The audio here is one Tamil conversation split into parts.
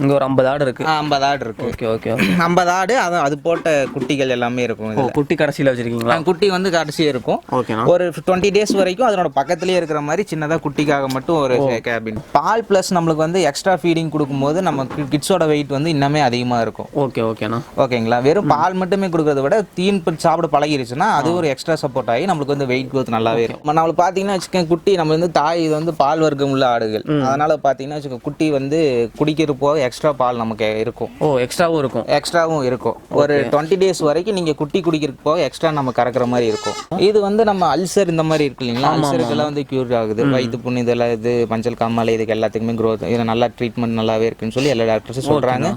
இங்கே ஒரு 50 ஆடு இருக்குது. 50 ஆடு இருக்குது. Okay okay. 50 ஆடு, அது போட்ட குட்டிகள் எல்லாமே இருக்கும். குட்டி கடைசியில் வச்சுருக்கீங்களா? குட்டி வந்து கடைசியாக இருக்கும். ஓகேண்ணா. ஒரு 20 டேஸ் வரைக்கும் அதனோட பக்கத்துலேயே இருக்கிற மாதிரி சின்னதாக குட்டிக்காக மட்டும் ஒரு கேபின். பால் ப்ளஸ் நம்மளுக்கு வந்து எக்ஸ்ட்ரா ஃபீடிங் கொடுக்கும்போது நம்ம கிட்ஸோட வெயிட் வந்து இன்னமே அதிகமாக இருக்கும். ஓகே ஓகேண்ணா. ஓகேங்களா. வெறும் பால் மட்டுமே கொடுக்கறத விட தீன் சாப்பிட பழகிருச்சுன்னா அது ஒரு எக்ஸ்ட்ரா சப்போர்ட் ஆகி நம்மளுக்கு வந்து வெயிட் க்ரோத் நல்லாவே இருக்கும். நம்மளுக்கு பார்த்தீங்கன்னா வச்சுக்கோங்க, குட்டி நம்ம வந்து தாய் இது வந்து பால் வர்க்கம் உள்ள ஆடுகள். அதனால பார்த்தீங்கன்னா வச்சுக்கோங்க, குட்டி வந்து குடிக்கிற போக எக்ஸ்ட்ரா பால் நமக்கு இருக்கும். எக்ஸ்ட்ராவும் இருக்கும். ஒரு 20 டேஸ் வரைக்கும் நீங்கள் குட்டி குடிக்கிறதுக்கு போக எக்ஸ்ட்ரா நம்ம கறக்கிற மாதிரி இருக்கும். இது வந்து நம்ம அல்சர் இந்த மாதிரி இருக்கு இல்லைங்களா, அல்சருக்கெல்லாம் வந்து க்யூர் ஆகுது. வயிற்று புண்ணு இதெல்லாம், இது மஞ்சள் காமாலை, இதுக்கு எல்லாத்துக்குமே க்ரோத், இது நல்லா ட்ரீட்மெண்ட் நல்லாவே இருக்குன்னு சொல்லி எல்லா டாக்டர்ஸும் சொல்கிறாங்க.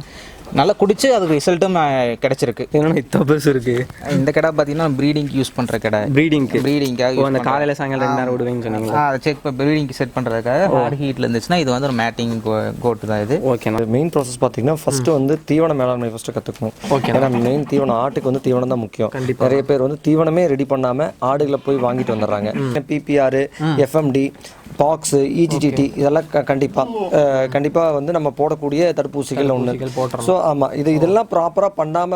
நல்லா குடிச்சு அதுக்கு ரிசல்ட்டும் கிடைச்சிருக்கு. என்னன்னா இத்தனை பெருசு இருக்கு. இந்த கடை பார்த்தீங்கன்னா ப்ரீடிங்க்கு யூஸ் பண்ணுற கடை. ப்ரீடிங்காக அந்த காலையில் சாயங்காலம் 2 நேரம் விடுவேன்னு சொன்னீங்களா? அதை செக் ப்ரீடிங்க்கு செட் பண்ணுறதுக்காக ஹார்ட் ஹீட்டில் இருந்துச்சுன்னா இது வந்து ஒரு மேட்டிங் கோட்டு தான் இது. ஓகே. மெயின் ப்ராசஸ் பார்த்தீங்கன்னா ஃபஸ்ட்டு வந்து தீவன மேலாண்மை ஃபஸ்ட்டு கற்றுக்கணும். ஓகே. ஏன்னா மெயின் தீவனம், ஆட்டுக்கு வந்து தீவனம் தான் முக்கியம். நிறைய பேர் வந்து தீவனமே ரெடி பண்ணாமல் ஆடுகளை போய் வாங்கிட்டு வந்துடுறாங்க. PPR, FMD, பாக்ஸு, EGTT இதெல்லாம் கண்டிப்பாக வந்து நம்ம போடக்கூடிய தடுப்பூசிகள் ஒன்று. ஸோ ஆமாம், இதெல்லாம் ப்ராப்பராக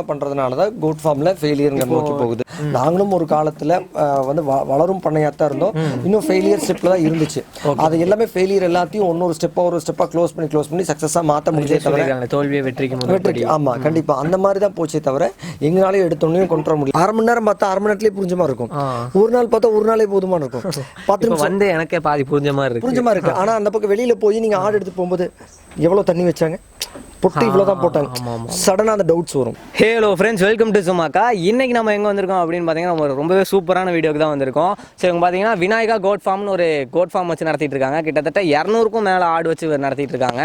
பண்ணுறதுனால தான் கோட் ஃபார்மில் ஃபெயிலியருங்க நோக்கி போகுது. நாங்களும் ஒரு காலத்தில் வந்து வளரும் பண்ணையாக தான் இருந்தோம். இன்னும் ஃபெயிலியர் ஸ்டெப்பில் தான் இருந்துச்சு. அது எல்லாமே ஃபெயிலியர் எல்லாத்தையும் ஒரு ஸ்டெப்பாக க்ளோஸ் பண்ணி சக்ஸஸாக மாற்ற முடிஞ்சே தவிர தோல்வியை வெற்றிக்கு. ஆமாம், கண்டிப்பாக அந்த மாதிரி தான் போச்சே தவிர எங்களாலே எடுத்தோன்னே கொண்டு வர முடியும். 1/2 மணி நேரம் பார்த்தா 1/2 மணி நேரத்துலேயே புரிஞ்ச மாதிரி இருக்கும். ஒரு நாள் பார்த்தா ஒரு நாளே போதுமான இருக்கும். 10 நிமிஷம் வந்து எனக்கே பாதி புரிஞ்ச மாதிரி இருக்கு. ஆனா அந்த பக்கம் வெளியில போய் நீங்க ஆடு எடுத்து போகும்போது எவ்வளவு தண்ணி வச்சாங்க, பொட்டு இவ்வளோதான் போட்டாங்க, சடனாக அந்த டவுட்ஸ் வரும். ஹலோ ஃப்ரெண்ட்ஸ், வெல்கம் டு சுமாக்கா. இன்னைக்கு நம்ம எங்கே வந்திருக்கோம் அப்படின்னு பார்த்தீங்கன்னா, நம்ம ரொம்பவே சூப்பரான வீடியோக்கு தான் வந்திருக்கோம். ஸோ இவங்க பார்த்தீங்கன்னா விநாயகா கோட் ஃபார்ம்னு ஒரு கோட் ஃபார்ம் வச்சு நடத்திட்டு இருக்காங்க. கிட்டத்தட்ட 200க்கும் மேலே ஆடு வச்சு நடத்திட்டு இருக்காங்க.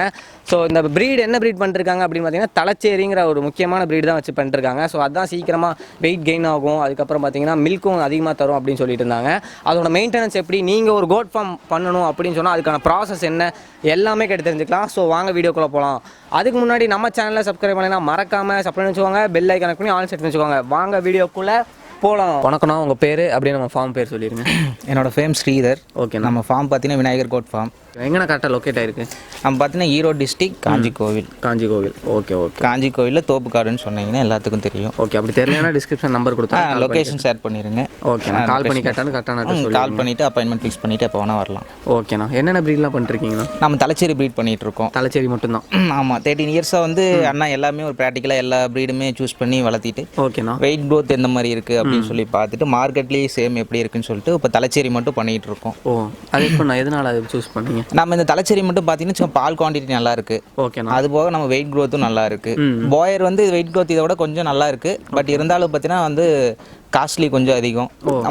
ஸோ இந்த ப்ரீட் என்ன ப்ரீட் பண்ணிருக்காங்க அப்படின்னு பார்த்தீங்கன்னா, தலைச்சேரிங்கிற ஒரு முக்கியமான ப்ரீட் தான் வச்சு பண்ணிருக்காங்க. ஸோ அதுதான் சீக்கிரமாக வெயிட் கெயின் ஆகும், அதுக்கப்புறம் பார்த்தீங்கன்னா மில்க்கும் அதிகமாக தரும் அப்படின்னு சொல்லிட்டு இருந்தாங்க. அதோட மெயின்டெனன்ஸ் எப்படி, நீங்கள் ஒரு கோட் ஃபார்ம் பண்ணணும் அப்படின்னு சொன்னால் அதுக்கான ப்ராசஸ் என்ன எல்லாமே கேட்டு தெரிஞ்சுக்கலாம். ஸோ வாங்க வீடியோக்குள்ளே போகலாம். அதுக்கு முன்னாடி நம்ம சேனலை சப்ஸ்கிரைப் பண்ணலாம், மறக்காம சப்ஸ்கிரைப் வச்சுக்கோங்க, பெல் ஐக்கான் பண்ணி ஆல் செட் வச்சுக்கோங்க. வாங்க வீடியோக்குள்ளே போகலாம். வணக்கம்ண்ணா, உங்கள் பேர் அப்படியே நம்ம ஃபார்ம் பேர் சொல்லிடுங்க. என்னோட ஃபேம் ஸ்ரீதர். ஓகே. நம்ம ஃபார்ம் பார்த்தீங்கன்னா விநாயகர் கோட் ஃபார்ம். எங்கன்னா கரெக்டாக லொக்கேட் ஆயிருக்கு? நம்ம பார்த்தீங்கன்னா Erode district Kanjikovil. Okay okay. காஞ்சிகோவிலில் தோப்புக்காடுன்னு சொன்னீங்கன்னா எல்லாத்துக்கும் தெரியும். ஓகே. அப்படி தெரியலனா டிஸ்கிரிப்ஷன் நம்பர் கொடுத்தா லொகேஷன் ஷேர் பண்ணிடுங்க. ஓகேண்ணா. கால் பண்ணி கேட்டாலும் கரெக்டான கால் பண்ணிவிட்டு அப்பாயின்மெண்ட் ஃபிக்ஸ் பண்ணிவிட்டு எப்போ வேணால் வரலாம். ஓகேண்ணா. என்னென்ன ப்ரீட்லாம் பண்ணிருக்கீங்கண்ணா? நம்ம தலைச்சேரி ப்ரீட் பண்ணிகிட்டு இருக்கோம். தலைச்சேரி மட்டும்தான்? ஆமாம். 13 இயர்ஸாக வந்து அண்ணா எல்லாமே ஒரு ப்ராக்டிக்கலாக எல்லா ப்ரீடுமே சூஸ் பண்ணி வளர்த்திட்டு. ஓகேண்ணா. வெயிட் க்ரோத் எந்த மாதிரி இருக்குது அப்படின்னு சொல்லி பார்த்துட்டு மார்க்கெட்லேயே சேம் எப்படி இருக்குன்னு சொல்லிட்டு இப்போ தலைச்சேரி மட்டும் பண்ணிகிட்டு இருக்கோம். அது இப்போ நான் எதனால் அது சூஸ் பண்ணீங்க? நம்ம இந்த தலைச்சேரி மட்டும் பார்த்தீங்கன்னா பால் குவான்டிட்டி நல்லா இருக்கு. ஓகேண்ணா. அது போக நம்ம வெயிட் க்ரோத்தும் நல்லா இருக்கு. போயர் வந்து வெயிட் க்ரோத் இதை விட கொஞ்சம் நல்லா இருக்கு. பட் இருந்தாலும் பார்த்தீங்கன்னா வந்து காஸ்ட்லி கொஞ்சம் அதிகம்.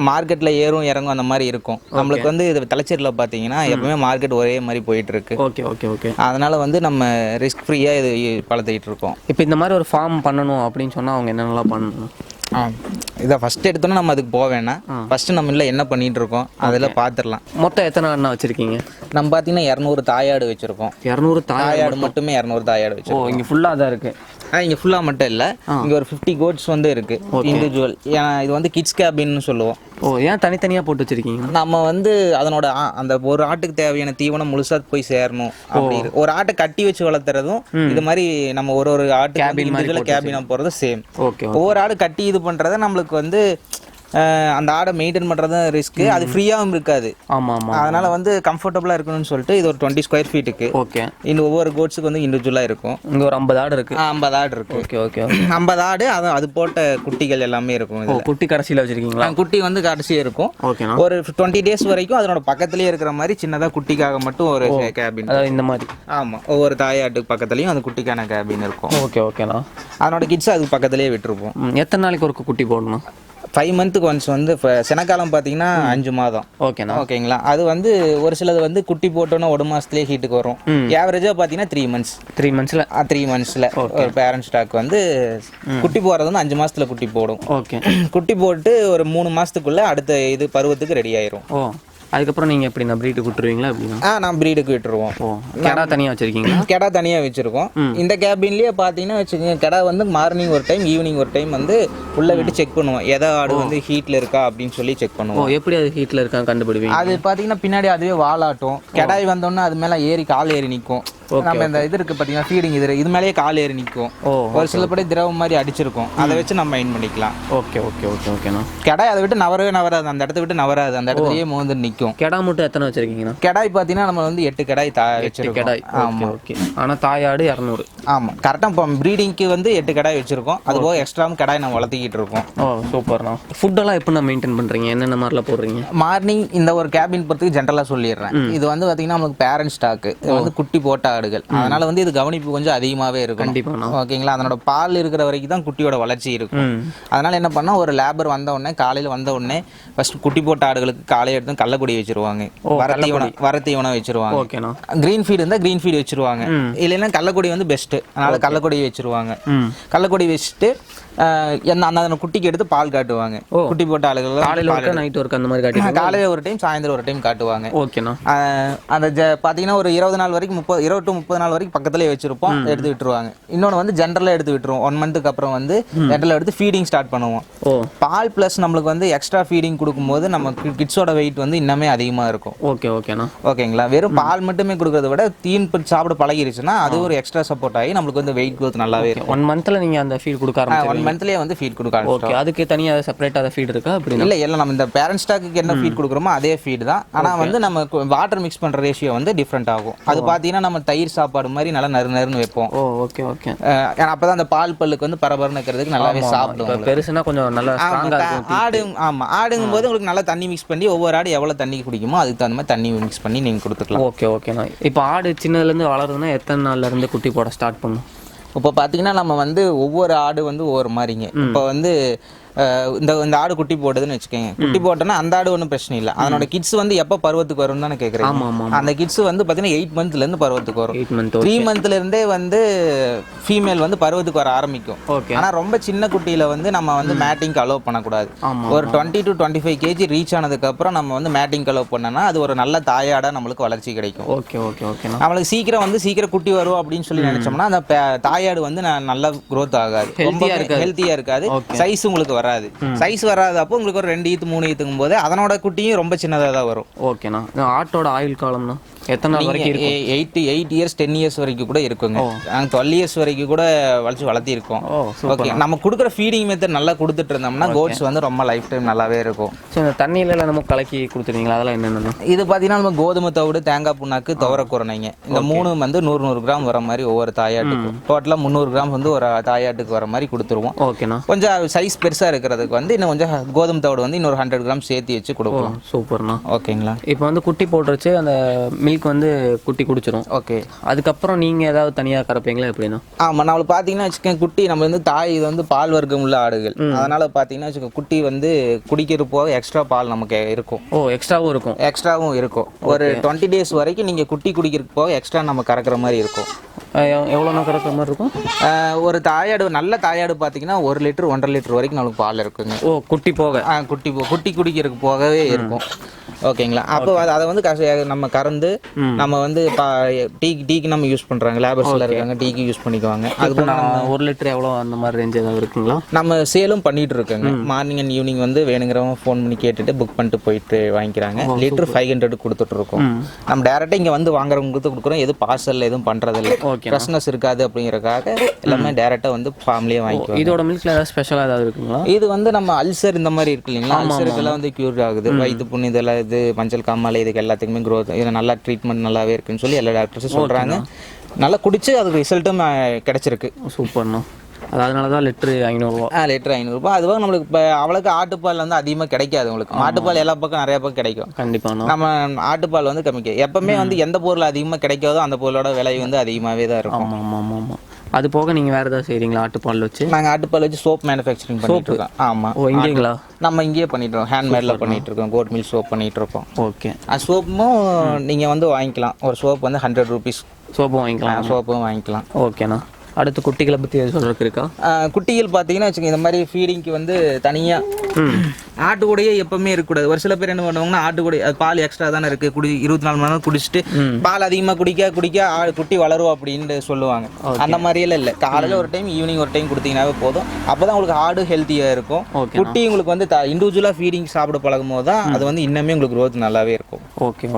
மார்க்கெட்டில் ஏறும் இறங்கும் அந்த மாதிரி இருக்கும். நம்மளுக்கு வந்து இது தலைச்சேரியில் பார்த்தீங்கன்னா எப்பவுமே மார்க்கெட் ஒரே மாதிரி போயிட்டு இருக்கு. ஓகே. அதனால வந்து நம்ம ரிஸ்க் ஃப்ரீயாக இது வளர்த்துக்கிட்டு இருக்கோம். இப்போ இந்த மாதிரி ஒரு ஃபார்ம் பண்ணணும் அப்படின்னு சொன்னால் அவங்க என்னென்னலாம் பண்ணணும்? இதை ஃபஸ்ட்டு எடுத்தோன்னா நம்ம அதுக்கு போக வேணாம். ஃபஸ்ட்டு நம்ம இல்லை என்ன பண்ணிகிட்டு இருக்கோம் அதில் பார்த்துடலாம். மொத்தம் எத்தனை ஆடுனா வச்சுருக்கீங்க? நம்ம பார்த்தீங்கன்னா 200 தாயாடு வச்சுருக்கோம். 200 தாயாடு மட்டுமே 200 தாயாடு வச்சுருக்கோம். இங்கே ஃபுல்லாக தான் இருக்குது. இங்கே ஃபுல்லாக மட்டும் இல்லை, இங்கே ஒரு 50 கோட்ஸ் வந்து இருக்குது இண்டிவிஜுவல். ஏன்னா இது வந்து கிட்ஸ் கேபின்னு சொல்லுவோம். ஏன் தனித்தனியாக போட்டு வச்சுருக்கீங்க? நம்ம வந்து அதனோட அந்த ஒரு ஆட்டுக்கு தேவையான தீவனம் முழுசாக போய் சேரணும். அப்படி ஒரு ஆட்டை கட்டி வச்சு வளர்த்துறதும் இது மாதிரி நம்ம ஒரு ஆட்டு கேபினாக போகிறதும் சேம். ஒவ்வொரு ஆடு கட்டி இது பண்ணுறத நம்மளுக்கு வந்து அந்த ஆடை மெயின்டைன் பண்ணுறதும் ரிஸ்க்கு, அது ஃப்ரீயாகவும் இருக்காது. அதனால வந்து கம்ஃபர்டபுளாக இருக்கணும்னு சொல்லிட்டு இது ஒரு 20 ஸ்கொயர் ஃபீட்டுக்கு. ஓகே. இந்த ஒவ்வொரு கோட்ஸுக்கு வந்து இண்டிவிஜுவலாக இருக்கும். இங்கே ஒரு 50 ஆடு இருக்குது. 50 ஆடு இருக்குது. ஓகே. 50 ஆடு, அது போட்ட குட்டிகள் எல்லாமே இருக்கும். குட்டி கடைசியில் வச்சுருக்கீங்களா? குட்டி வந்து கடைசியாக இருக்கும். ஓகே. ஒரு 20 டேஸ் வரைக்கும் அதனோட பக்கத்துலேயே இருக்கிற மாதிரி சின்னதாக குட்டிக்காக மட்டும் ஒரு கேபின். இந்த மாதிரி. ஆமாம். ஒவ்வொரு தாயாட்டுக்கு பக்கத்துலேயும் அந்த குட்டிக்கான கேபின் இருக்கும். ஓகேண்ணா. அதனோட கிட்ஸ் அதுக்கு பக்கத்துலேயே விட்டுருப்போம். எத்தனை நாளைக்கு ஒரு குட்டி போடணும்? 5 மந்த்துக்கு ஒன்ஸ் வந்து செனக்காலம் பார்த்தீங்கன்னா 5 மாதம். ஓகேங்களா. அது வந்து ஒரு சிலது வந்து குட்டி போட்டோன்னா 1 மாதத்துலேயே ஹீட்டுக்கு வரும். ஆவரேஜாக பார்த்தீங்கன்னா 3 மந்த்ஸில் ஒரு பேரண்ட் ஸ்டாக் வந்து குட்டி போடுறது வந்து 5 மாதத்தில் குட்டி போடும். ஓகே. குட்டி போட்டு ஒரு 3 மாதத்துக்குள்ளே அடுத்த இது பருவத்துக்கு ரெடி ஆயிரும். அதுக்கப்புறம் நீங்கள் எப்படி நான் ப்ரீடுக்கு விட்டுருவீங்களா? அப்படின்னா நான் ப்ரீடுக்கு விட்டுருவோம். கெடா தனியாக வச்சுருக்கீங்க? கெடா தனியாக வச்சுருக்கோம். இந்த கேபின்லேயே பார்த்தீங்கன்னா வச்சுக்கோங்க, கெடா வந்து மார்னிங் ஒரு டைம் ஈவினிங் ஒரு டைம் வந்து உள்ளே விட்டு செக் பண்ணுவோம். எதை ஆடு வந்து ஹீட்டில் இருக்கா அப்படின்னு சொல்லி செக் பண்ணுவோம். எப்படி அது ஹீட்டில் இருக்கா கண்டுபிடிவீங்க? அது பார்த்தீங்கன்னா பின்னாடி அதுவே வாலாட்டும். கெடாய் வந்தோன்னா அது மேலே கால் ஏறி நிற்கும். நம்ம இந்த இது இருக்கு பார்த்தீங்கன்னா ஃபீடிங் இது மேலேயே கால் ஏறி நிற்கும். ஒரு சில படி திரவம் மாதிரி அடிச்சிருக்கும், அதை வச்சு நம்ம மெயின் பண்ணிக்கலாம். ஓகே ஓகே ஓகே ஓகேண்ணா. கெடாய் அதை விட்டு நவரவே நவராது, அந்த இடத்த விட்டு நவராது, அந்த இடத்துலயே மோந்து நிற்கும். கெடா மட்டும் எத்தனை வச்சிருக்கீங்கண்ணா? கெடாய் பார்த்தீங்கன்னா நம்ம வந்து 8 கெடாய் வச்சிருக்கோம். கெடாய். ஆமாம் ஓகே. ஆனால் தாயாடு 200. ஆமாம் கரெக்டாக. இப்போ ப்ரீடிங்க்கு வந்து 8 கெடாய் வச்சிருக்கோம். அது போக எக்ஸ்ட்ராவும் கெடாய் நம்ம வளர்த்திக்கிட்டு இருக்கோம். சூப்பர்ண்ணா. ஃபுட்டெல்லாம் எப்படி நான் மெயின்டைன் பண்ணுறீங்க? என்னென்ன மாதிரிலாம் போடுறீங்க? மார்னிங் இந்த ஒரு கேபின் பொறுத்துக்கு ஜென்ரலாக சொல்லிடுறேன். இது வந்து பார்த்தீங்கன்னா நமக்கு பேரண்ட் ஸ்டாக்கு, இது வந்து குட்டி போட்ட ஆடுகள், அதனால வந்து இது கவனிப்பு கொஞ்சம் அதிகமாகவே இருக்கும். கண்டிப்பாண்ணா. ஓகேங்களா? அதனோட பால் இருக்கிற வரைக்கும் தான் குட்டியோட வளர்ச்சி இருக்கும். அதனால என்ன பண்ணால் ஒரு லேபர் வந்த உடனே காலையில் வந்த உடனே ஃபர்ஸ்ட் குட்டி போட்ட ஆடுகளுக்கு காலையில் எடுத்து கள்ளக்குடி வச்சிருவாங்க, வரத்தீவனம் வச்சிருவாங்க. ஓகேண்ணா. கிரீன் ஃபீட் இருந்தால் கிரீன் ஃபீட் வச்சிருவாங்க, இல்லைன்னா கள்ளக்குடி வந்து பெஸ்ட்டு, அதனால கள்ளக்குடி வச்சிருவாங்க. கள்ளக்குடி வச்சுட்டு அந்த குட்டிக்கு எடுத்து பால் காட்டுவாங்க. குட்டி போட்ட ஆளுகள் காலையில் நைட் ஒர்க் அந்த மாதிரி காட்டுவாங்க. காலையில் ஒரு டைம் சாயந்தரம் ஒரு டைம் காட்டுவாங்க. ஓகேண்ணா. அந்த பார்த்தீங்கன்னா ஒரு 20 நாள் வரைக்கும் 20 to 30 நாள் வரைக்கும் பக்கத்துலேயே வச்சிருப்போம், எடுத்து விட்டுருவாங்க. இன்னொன்று வந்து ஜென்ரலாக எடுத்து விட்டுருவோம். 1 மந்த்துக்கு அப்புறம் வந்து ஜென்ரலாக எடுத்து ஃபீடிங் ஸ்டார்ட் பண்ணுவோம். பால் ப்ளஸ் நம்மளுக்கு வந்து எக்ஸ்ட்ரா ஃபீடிங் கொடுக்கும்போது நம்ம கிட்ஸோட வெயிட் வந்து இன்னமே அதிகமாக இருக்கும். ஓகே ஓகேண்ணா. ஓகேங்களா? வெறும் பால் மட்டுமே கொடுக்கறத விட தீன் சாப்பிட பழகிருச்சுன்னா அது ஒரு எக்ஸ்ட்ரா சப்போர்ட் ஆகி நம்மளுக்கு வந்து வெயிட் க்ரோத் நல்லாவே இருக்கும். 1 மந்த்தில் நீங்கள் அந்த ஃபீட் கொடுக்க ஆரம்பிச்சு 1 மந்த்லேயே வந்து ஃபீட் கொடுக்க ஆரம்பிச்சோம். ஓகே. அதுக்கு தனியாக செப்பரேட்டாக ஃபீட் இருக்கா? அப்படி இல்லை நம்ம இந்த பேரண்ட் ஸ்டாக்கு என்ன ஃபீட் கொடுக்குறோமோ அதே ஃபீட் தான். ஆனால் வந்து நம்ம வாட்டர் மிக்ஸ் பண்ணுற ரேஷியோ வந்து டிஃப்ரெண்ட் ஆகும். அது பார்த்தீங்கன்னா நம்ம தயிர் சாப்பாடு மாதிரி நல்லா நறுன்னு வைப்போம். Okay okay. அப்போ தான் அந்த பால் பல்லுக்கு வந்து பரபரன்னு இருக்கிறதுக்கு நல்லாவே சாப்பிடும். பெருசுனா கொஞ்சம் நல்லா ஆடு. ஆமாம், ஆடுங்கும் போது உங்களுக்கு நல்லா தண்ணி மிக்ஸ் பண்ணி ஒவ்வொரு ஆடு எவ்வளோ தண்ணி குடிக்குமோ அதுக்கு தகுந்த மாதிரி தண்ணி மிக்ஸ் பண்ணி நீங்கள் கொடுத்துக்கலாம். ஓகே ஓகேண்ணா. இப்போ ஆடு சின்னதுலேருந்து வளருதுன்னா எத்தனை நாள்லேருந்து குட்டி போட ஸ்டார்ட் பண்ணும்? இப்போ பார்த்தீங்கன்னா நம்ம வந்து ஒவ்வொரு ஆடு வந்து ஒவ்வொரு மாதிரிங்க. இப்போ வந்து இந்த ஆடு குட்டி போடுதுன்னு வச்சுக்கோங்க. குட்டி போட்டோன்னா அந்த ஆடு ஒன்றும் பிரச்சனை இல்லை. அதனோட கிட்ஸ் வந்து எப்போ பருவத்துக்கு வரும்னு தானே கேட்குறேன். அந்த கிட்ஸ் வந்து பார்த்தீங்கன்னா 8 மந்த்லேருந்து பருவத்துக்கு வரும். 3 மந்த்லேருந்தே வந்து ஃபீமேல் வந்து பருவத்துக்கு வர ஆரம்பிக்கும். ஆனால் ரொம்ப சின்ன குட்டியில் வந்து நம்ம வந்து மேட்டிங்க்கு அலோவ் பண்ணக்கூடாது. ஒரு 20 to 25 kg ரீச் ஆனதுக்கப்புறம் நம்ம வந்து மேட்டிங்க்கு அலோவ் பண்ணோன்னா அது ஒரு நல்ல தாயாடாக நம்மளுக்கு வளர்ச்சி கிடைக்கும். Okay okay okay. நம்மளுக்கு சீக்கிரம் குட்டி வரும் அப்படின்னு சொல்லி நினைச்சோம்னா அந்த தாயாடு வந்து நல்லா க்ரோத் ஆகாது, ஹெல்த்தியாக இருக்காது, சைஸ் உங்களுக்கு வராது. சைஸ் வராது. அப்போ உங்களுக்கு ஒரு 2 ஈத்து 3 ஈத்துக்கும் போது அதனோட குட்டியும் ரொம்ப சின்னதாக தான் வரும். ஓகேண்ணா. ஆட்டோட ஆயுள் காலம்னா எத்தனை நாள் வரைக்கும் இருக்கும்? 8 years 10 years வரைக்கும் கூட இருக்குங்க. நாங்கள் 12 years வரைக்கும் கூட வளர்த்தி இருக்கோம். ஓகே. நம்ம கொடுக்குற ஃபீடிங் மெத்தட் நல்லா கொடுத்துட்டு இருந்தோம்னா கோட்ஸ் வந்து ரொம்ப லைஃப் டைம் நல்லாவே இருக்கும். ஸோ இந்த தண்ணியில நம்ம கலக்கி கொடுத்துருவீங்களா? அதெல்லாம் என்னென்ன? இது பார்த்தீங்கன்னா நம்ம கோதுமை தவிடு, தேங்காய் புண்ணாக்கு, துவர குரணைங்க, இந்த 3 வந்து 100 கிராம் வர மாதிரி ஒவ்வொரு தாயாட்டுக்கும் டோட்டலாக 300 கிராம் வந்து ஒரு தாயாட்டுக்கு வர மாதிரி கொடுத்துருவோம். ஓகேண்ணா. கொஞ்சம் சைஸ் பெருசாக இருக்கிறதுக்கு வந்து இன்னும் கொஞ்சம் கோதுமை தவிடு வந்து இன்னொரு 100 கிராம் சேர்த்து வச்சு கொடுக்கலாம். சூப்பர்ண்ணா. ஓகேங்களா? இப்போ வந்து குட்டி போட்டுருச்சு, அந்த மில்க் வந்து குட்டி குடிச்சிடும். ஓகே. அதுக்கப்புறம் நீங்கள் ஏதாவது தனியாக கறப்பீங்களா எப்படின்னா? ஆமாம், நம்மளுக்கு பார்த்தீங்கன்னா வச்சுக்கோங்க, குட்டி நம்ம வந்து தாய் இது வந்து பால் வர்க்கம் உள்ள ஆடுகள், அதனால் பார்த்தீங்கன்னா வச்சுக்கோங்க குட்டி வந்து குடிக்கிற போக எக்ஸ்ட்ரா பால் நமக்கு இருக்கும். எக்ஸ்ட்ராவும் இருக்கும். ஒரு 20 days வரைக்கும் நீங்கள் குட்டி குடிக்கிறதுக்கு போக எக்ஸ்ட்ரா நம்ம கறக்கிற மாதிரி இருக்கும். எவ்வளோனா கறக்கிற மாதிரி இருக்கும்? ஒரு தாயாடு, நல்ல தாயாடு பார்த்தீங்கன்னா 1 லிட்டர் 1.5 லிட்டர் வரைக்கும் நமக்கு பால் இருக்குங்க. குட்டி போக குட்டி குடிக்கிறதுக்கு போகவே இருக்கும். ஓகேங்களா? அப்போ அதை வந்து நம்ம கறந்து நம்ம வந்து டீக்கு நம்ம யூஸ் பண்ணுறாங்க, லேபர்ஸ்லாம் இருக்காங்க, டீக்கு யூஸ் பண்ணிக்குவாங்க. அதுக்கு 1 லிட்டர் எவ்வளோ அந்த மாதிரி ரேஞ்ச் ஏதாவது இருக்குங்களா? நம்ம சேலும் பண்ணிட்டு இருக்கோங்க. மார்னிங் அண்ட் ஈவினிங் வந்து வேணுங்கிறவங்க ஃபோன் பண்ணி கேட்டுட்டு புக் பண்ணிட்டு போயிட்டு வாங்கிக்கிறாங்க. லிட்டர் 500 கொடுத்துட்ருக்கோம். நம்ம டேரெக்டாக இங்கே வந்து வாங்குறவங்களுக்கு கொடுக்குறோம். எதுவும் பார்சல் எதுவும் பண்ணுறதில்ல, ஃப்ரெஷ்னஸ் இருக்காது அப்படிங்கிறக்காக எல்லாமே டேரெக்டாக வந்து ஃபார்ம்லேயே வாங்கிக்குவோம். இதோட மில்க்ல ஏதாவது ஸ்பெஷலாக ஏதாவது இருக்குங்களா? இது வந்து நம்ம அல்சர் இந்த மாதிரி இருக்கு இல்லைங்களா, அல்சருக்கெல்லாம் வந்து க்யூர் ஆகுது. வயிற்று புண்ணு இதெல்லாம், இது மஞ்சள் காமாலை, இதுக்கு எல்லாத்துக்குமே க்ரோத், இது நல்லா ட்ரீட்மெண்ட் நல்லாவே இருக்குன்னு சொல்லி எல்லா டாக்டர்ஸும் சொல்கிறாங்க. நல்லா குடிச்சு அதுக்கு ரிசல்ட்டும் கிடைச்சிருக்கு. சூப்பர்ண்ணா. அதனால தான் லிட்டரு 500 லிட்டர் 500. அதுவாக நம்மளுக்கு இப்போ அவ்வளோக்கு ஆட்டுப்பால் வந்து அதிகமாக கிடைக்காது. உங்களுக்கு மாட்டுப்பால் எல்லா பக்கம் நிறைய பக்கம் கிடைக்கும். கண்டிப்பாக நம்ம ஆட்டுப்பால் வந்து கம்மிக்க எப்பவுமே வந்து எந்த பொருள் அதிகமாக கிடைக்காதோ அந்த பொருளோட விலை வந்து அதிகமாகவே தான் இருக்கும். ஆமாம். அது போக நீங்கள் வேறு ஏதாவது செய்கிறீங்களா ஆட்டுப்பால் வச்சு? நாங்கள் ஆட்டுப்பால் வச்சு சோப் மேனுஃபேக்சரிங் பண்ணிட்டு இருக்கோம். ஆமாம். இங்கேங்களா? நம்ம இங்கேயே பண்ணிட்டு இருக்கோம். ஹேண்ட்மேடில் பண்ணிட்டு இருக்கோம். கோட் மில் சோப் பண்ணிட்டு இருக்கோம். ஓகே. சோப்பும் நீங்கள் வந்து வாங்கிக்கலாம். ஒரு சோப் வந்து 100 rupees. சோப்பும் வாங்கிக்கலாம். சோப்பும் வாங்கிக்கலாம். ஓகேண்ணா. அடுத்து குட்டிகளை பற்றி எது சொல்கிறதுக்கு இருக்கா? குட்டிகள் பார்த்தீங்கன்னா வச்சுக்கோங்க, இந்த மாதிரி ஃபீடிங்க்கு வந்து தனியாக ஆட்டுக்கூடையே எப்பவுமே இருக்கக்கூடாது. ஒரு சில பேர் என்ன பண்ணுவாங்கன்னா ஆட்டுக்கூடை பால் எக்ஸ்ட்ரா தானே இருக்குது, 24 மணி நேரம் குடிச்சிட்டு பால் அதிகமாக குடிக்க குட்டி வளரும் அப்படின்னு சொல்லுவாங்க. அந்த மாதிரியெல்லாம் இல்லை. காலையில் ஒரு டைம், ஈவினிங் ஒரு டைம் கொடுத்தீங்கன்னாவே போதும். அப்போ தான் உங்களுக்கு ஆடு ஹெல்த்தியாக இருக்கும். குட்டி உங்களுக்கு வந்து இண்டிவிஜுவலாக ஃபீடிங் சாப்பிட பழகும் போது தான் அது வந்து இன்னமே உங்களுக்கு க்ரோத் நல்லாவே இருக்கும்.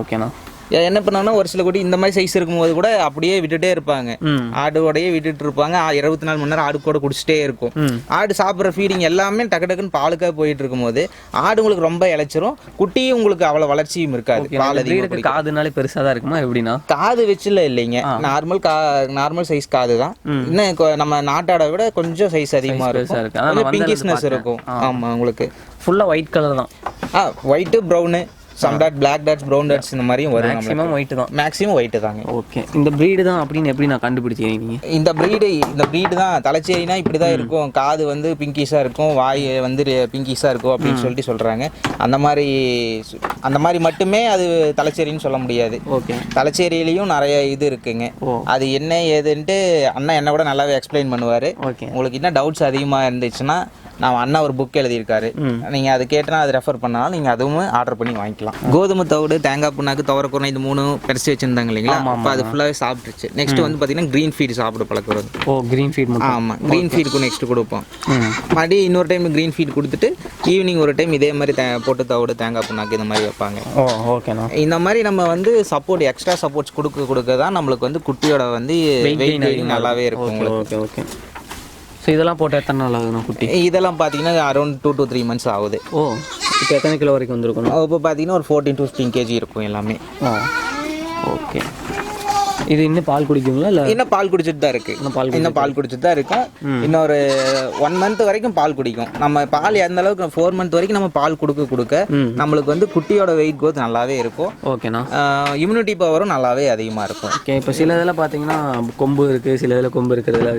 ஓகேண்ணா. என்ன பண்ணாங்கன்னா ஒரு சில குட்டி இந்த மாதிரி சைஸ் இருக்கும்போது கூட அப்படியே விட்டுட்டே இருப்பாங்க. ஆடோடையே விட்டுட்டு இருப்பாங்க. 24 மணி நேரம் ஆடு கூட குடிச்சிட்டே இருக்கும். ஆடு சாப்பிட்ற ஃபீடிங் எல்லாமே டக்கு டக்குன்னு பாலுக்காக போயிட்டு இருக்கும்போது ஆடு உங்களுக்கு ரொம்ப இழைச்சிரும். குட்டியும் உங்களுக்கு அவ்வளோ வளர்ச்சியும் இருக்காது. பால் அதிகம். காதுனாலே பெருசாக தான் இருக்குமா எப்படின்னா? காது வச்சுல இல்லைங்க, நார்மல் சைஸ் காது தான். இன்னும் நம்ம நாட்டாடை விட கொஞ்சம் சைஸ் அதிகமாக இருக்கும். பிங்கிஷ்னஸ் இருக்கும். ஆமாம், உங்களுக்கு ஃபுல்லாக ஒயிட் கலர் தான். White brown, some dot black dots, brown dots இந்த மாதிரியும் வரும். மேக்ஸிமம் ஒயிட் தான். மேக்ஸிமம் ஒயிட் தாங்க. ஓகே, இந்த ப்ரீடு தான் அப்படின்னு எப்படி நான் கண்டுபிடிச்சேன்? நீங்கள் இந்த ப்ரீடு தான் தலைச்சேரினா இப்படி தான் இருக்கும். காது வந்து பிங்கிஷாக இருக்கும், வாய் வந்து பிங்கிஷாக இருக்கும் அப்படின்னு சொல்லிட்டு சொல்கிறாங்க. அந்த மாதிரி மட்டுமே அது தலைச்சேரின்னு சொல்ல முடியாது. ஓகே, தலைச்சேரியிலையும் நிறைய இது இருக்குங்க. அது என்ன ஏதுன்ட்டு அண்ணா என்ன கூட நல்லாவே எக்ஸ்பிளைன் பண்ணுவார். ஓகே, உங்களுக்கு என்ன டவுட்ஸ் அதிகமாக இருந்துச்சுன்னா நான் அண்ணா ஒரு புக் எழுதியிருக்காரு, நீங்கள் அது கேட்டனா அது ரெஃபர் பண்ணாலும் நீங்கள் அதுவும் ஆர்டர் பண்ணி வாங்கிக்கலாம். கோதுமை தவிடு, தேங்காய் புண்ணாக்கு, துவரக்குறை இந்த 3 பெருசு வச்சுருந்தாங்க இல்லைங்களா? அப்போ அது ஃபுல்லாகவே சாப்பிட்டுருச்சு. நெக்ஸ்ட் வந்து பார்த்தீங்கன்னா க்ரீன் ஃபீட் சாப்பிட பழக்கிறது. Green feed. ஆமாம், க்ரீன் ஃபீடுக்கு நெக்ஸ்ட் கொடுப்போம். மறுபடியும் இன்னொரு டைம் க்ரீன் ஃபீட் கொடுத்துட்டு ஈவினிங் ஒரு டைம் இதே மாதிரி போட்டு தவிடு, தேங்காய் புண்ணாக்கு இந்த மாதிரி வைப்பாங்க. ஓகேண்ணா. இந்த மாதிரி நம்ம வந்து சப்போர்ட், எக்ஸ்ட்ரா சப்போர்ட்ஸ் கொடுக்க தான் நம்மளுக்கு வந்து குட்டியோட வந்து வெயிட் நல்லாவே இருக்கும். Okay okay. ஸோ இதெல்லாம் போட்டு எத்தனை நாள் ஆகுதுண்ணா குட்டி? இதெல்லாம் பார்த்தீங்கன்னா அரௌண்ட் 2 to 3 months ஆகுது. இப்போ எத்தனை கிலோ வரைக்கும் வந்துருக்கும்? இப்போ பார்த்தீங்கன்னா ஒரு 14 to 15 kg இருக்கும் எல்லாமே. ஓகே. இது இன்னும் பால் குடிக்குங்களா? இல்லை இன்னும் பால் குடிச்சிட்டு தான் இருக்குது. இன்னும் பால் குடிச்சிட்டு தான் இருக்கும். இன்னொரு 1 month வரைக்கும் பால் குடிக்கும். நம்ம பால் எந்த அளவுக்கு 4 month வரைக்கும் நம்ம பால் கொடுக்க நம்மளுக்கு வந்து குட்டியோட வெயிட் growth நல்லாவே இருக்கும். ஓகேண்ணா. இம்யூனிட்டி பவரும் நல்லாவே அதிகமாக இருக்கும். ஓகே. இப்போ சில இதில் பார்த்தீங்கன்னா கொம்பு இருக்குது, சில இதில் கொம்பு இருக்கிறதுல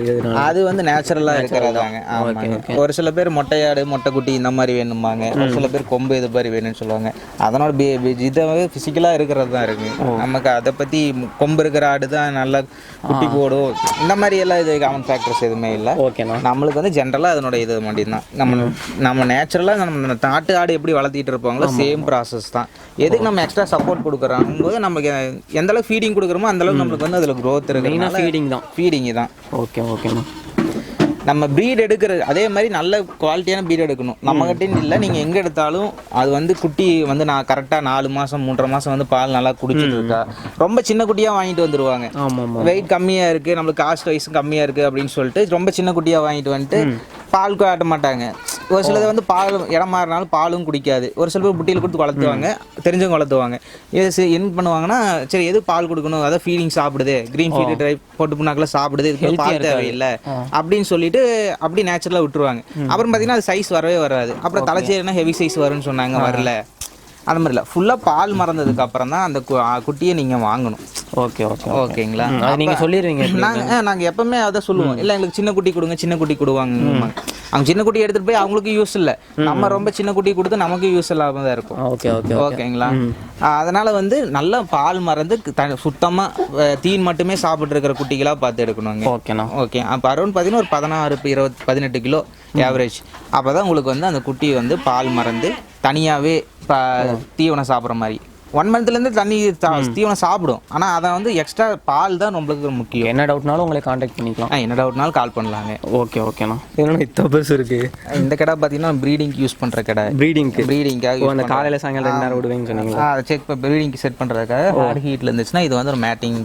அது வந்து நேச்சுரலாக இருக்கிறதாங்க. ஆமாங்க. ஒரு சில பேர் மொட்டையாடு, மொட்டைக்குட்டி இந்த மாதிரி வேணும்பாங்க. ஒரு சில பேர் கொம்பு இது மாதிரி வேணும்னு சொல்லுவாங்க. அதனோட இதை ஃபிசிக்கலாக இருக்கிறது தான் இருக்குது. நமக்கு அதை பற்றி கொம்பு இருக்கிற ஆடு தான் நல்லா குட்டி போடும் இந்த மாதிரி எல்லாம் இது காமன் ஃபேக்டர்ஸ் எதுவுமே இல்லை. ஓகேண்ணா. நம்மளுக்கு வந்து ஜென்ரலாக அதனோட இது மட்டும்தான். நம்ம நேச்சுரலாக நம்ம நாட்டு ஆடு எப்படி வளர்த்திட்டு இருப்பாங்களோ சேம் ப்ராசஸ் தான். எதுக்கு நம்ம எக்ஸ்ட்ரா சப்போர்ட் கொடுக்குறோம் போது நமக்கு எந்த அளவுக்கு ஃபீடிங் கொடுக்குறோமோ அந்த அளவுக்கு நம்மளுக்கு வந்து அதில் க்ரோத் இருக்கு. ஃபீடிங் தான். ஓகே ஓகேண்ணா. நம்ம ப்ரீட் எடுக்கிற அதே மாதிரி நல்ல குவாலிட்டியான ப்ரீட் எடுக்கணும். நம்மகிட்டன்னு இல்லை, நீங்கள் எங்கே எடுத்தாலும் அது வந்து குட்டி வந்து நான் கரெக்டாக 4 மாதம் 3.5 மாதம் வந்து பால் நல்லா குடிச்சிட்டு இருக்கா. ரொம்ப சின்ன குட்டியாக வாங்கிட்டு வந்துடுவாங்க. வெயிட் கம்மியாக இருக்குது, நம்மளுக்கு காஸ்ட் வைஸும் கம்மியாக இருக்குது அப்படின்னு சொல்லிட்டு ரொம்ப சின்ன குட்டியாக வாங்கிட்டு வந்துட்டு பால் காட்ட மாட்டாங்க. ஒரு சிலது வந்து பால் இடம் மாறினாலும் பாலும் குடிக்காது. ஒரு சில பேர் புட்டியில் கொடுத்து வளர்த்துவாங்க, தெரிஞ்சவங்க வளர்த்துவாங்க. இது என்ன பண்ணுவாங்கன்னா, சரி எது பால் கொடுக்கணும், அதான் ஃபீடிங் சாப்பிடுது, க்ரீன் ஃபீடு ட்ரை போட்டு புண்ணாக்கில் சாப்பிடுது, இது பால் தேவையில்லை அப்படின்னு சொல்லிட்டு அப்படி நேச்சுரலாக விட்டுருவாங்க. அப்புறம் பார்த்தீங்கன்னா அது சைஸ் வரவே வராது. அப்புறம் தலைச்சேரினா ஹெவி சைஸ் வரும்னு சொன்னாங்க, வரல. அந்த மாதிரி இல்லை, ஃபுல்லாக பால் மறந்ததுக்கு அப்புறம் தான் அந்த குட்டியை நீங்கள் வாங்கணும். ஓகேங்களா? நீங்கள் சொல்லிடுவீங்க. நாங்கள் எப்பவுமே அதை சொல்லுவோம், இல்லை எங்களுக்கு சின்ன குட்டி கொடுங்க, சின்ன குட்டி கொடுவாங்க. அவங்க சின்ன குட்டி எடுத்துகிட்டு போய் அவங்களுக்கு யூஸ் இல்லை, நம்ம ரொம்ப சின்ன குட்டி கொடுத்து நமக்கு யூஸ் இல்லாமல் தான் இருக்கும். ஓகேங்களா? அதனால் வந்து நல்லா பால் மறந்து சுத்தமாக தீன் மட்டுமே சாப்பிட்டு இருக்கிற குட்டிகளாக பார்த்து எடுக்கணுங்க. ஓகே. அப்போ அரௌண்ட் பார்த்தீங்கன்னா ஒரு 16, 20, 18 கிலோ ஆவரேஜ். அப்போ தான் உங்களுக்கு வந்து அந்த குட்டி வந்து பால் மறந்து தனியாகவே தீவனம் சாப்பிட்ற மாதிரி 1 monthலேருந்து தீவனம் சாப்பிடும். ஆனால் அதை வந்து எக்ஸ்ட்ரா பால் தான் நம்மளுக்கு முக்கியம். என்ன டவுட்னாலும் உங்களை காண்டாக்ட் பண்ணிக்கலாம். என்ன டவுட்னாலும் கால் பண்ணலாங்க. ஓகேண்ணா. என்னன்னா இத்தனை பெருசு இருக்குது. இந்த கடை பார்த்தீங்கன்னா ப்ரீடிங்க்கு யூஸ் பண்ணுற கடை. ப்ரீடிங்காக அந்த காலையில் சாயங்காலம் 2 நேரம் விடுவேங்க சொன்னீங்களா? அதை செக் ப்ரீடிங்க்கு செட் பண்ணுறதுக்காக ஹார்ட் ஹீட்டில் இருந்துச்சுன்னா இது வந்து ஒரு மேட்டிங்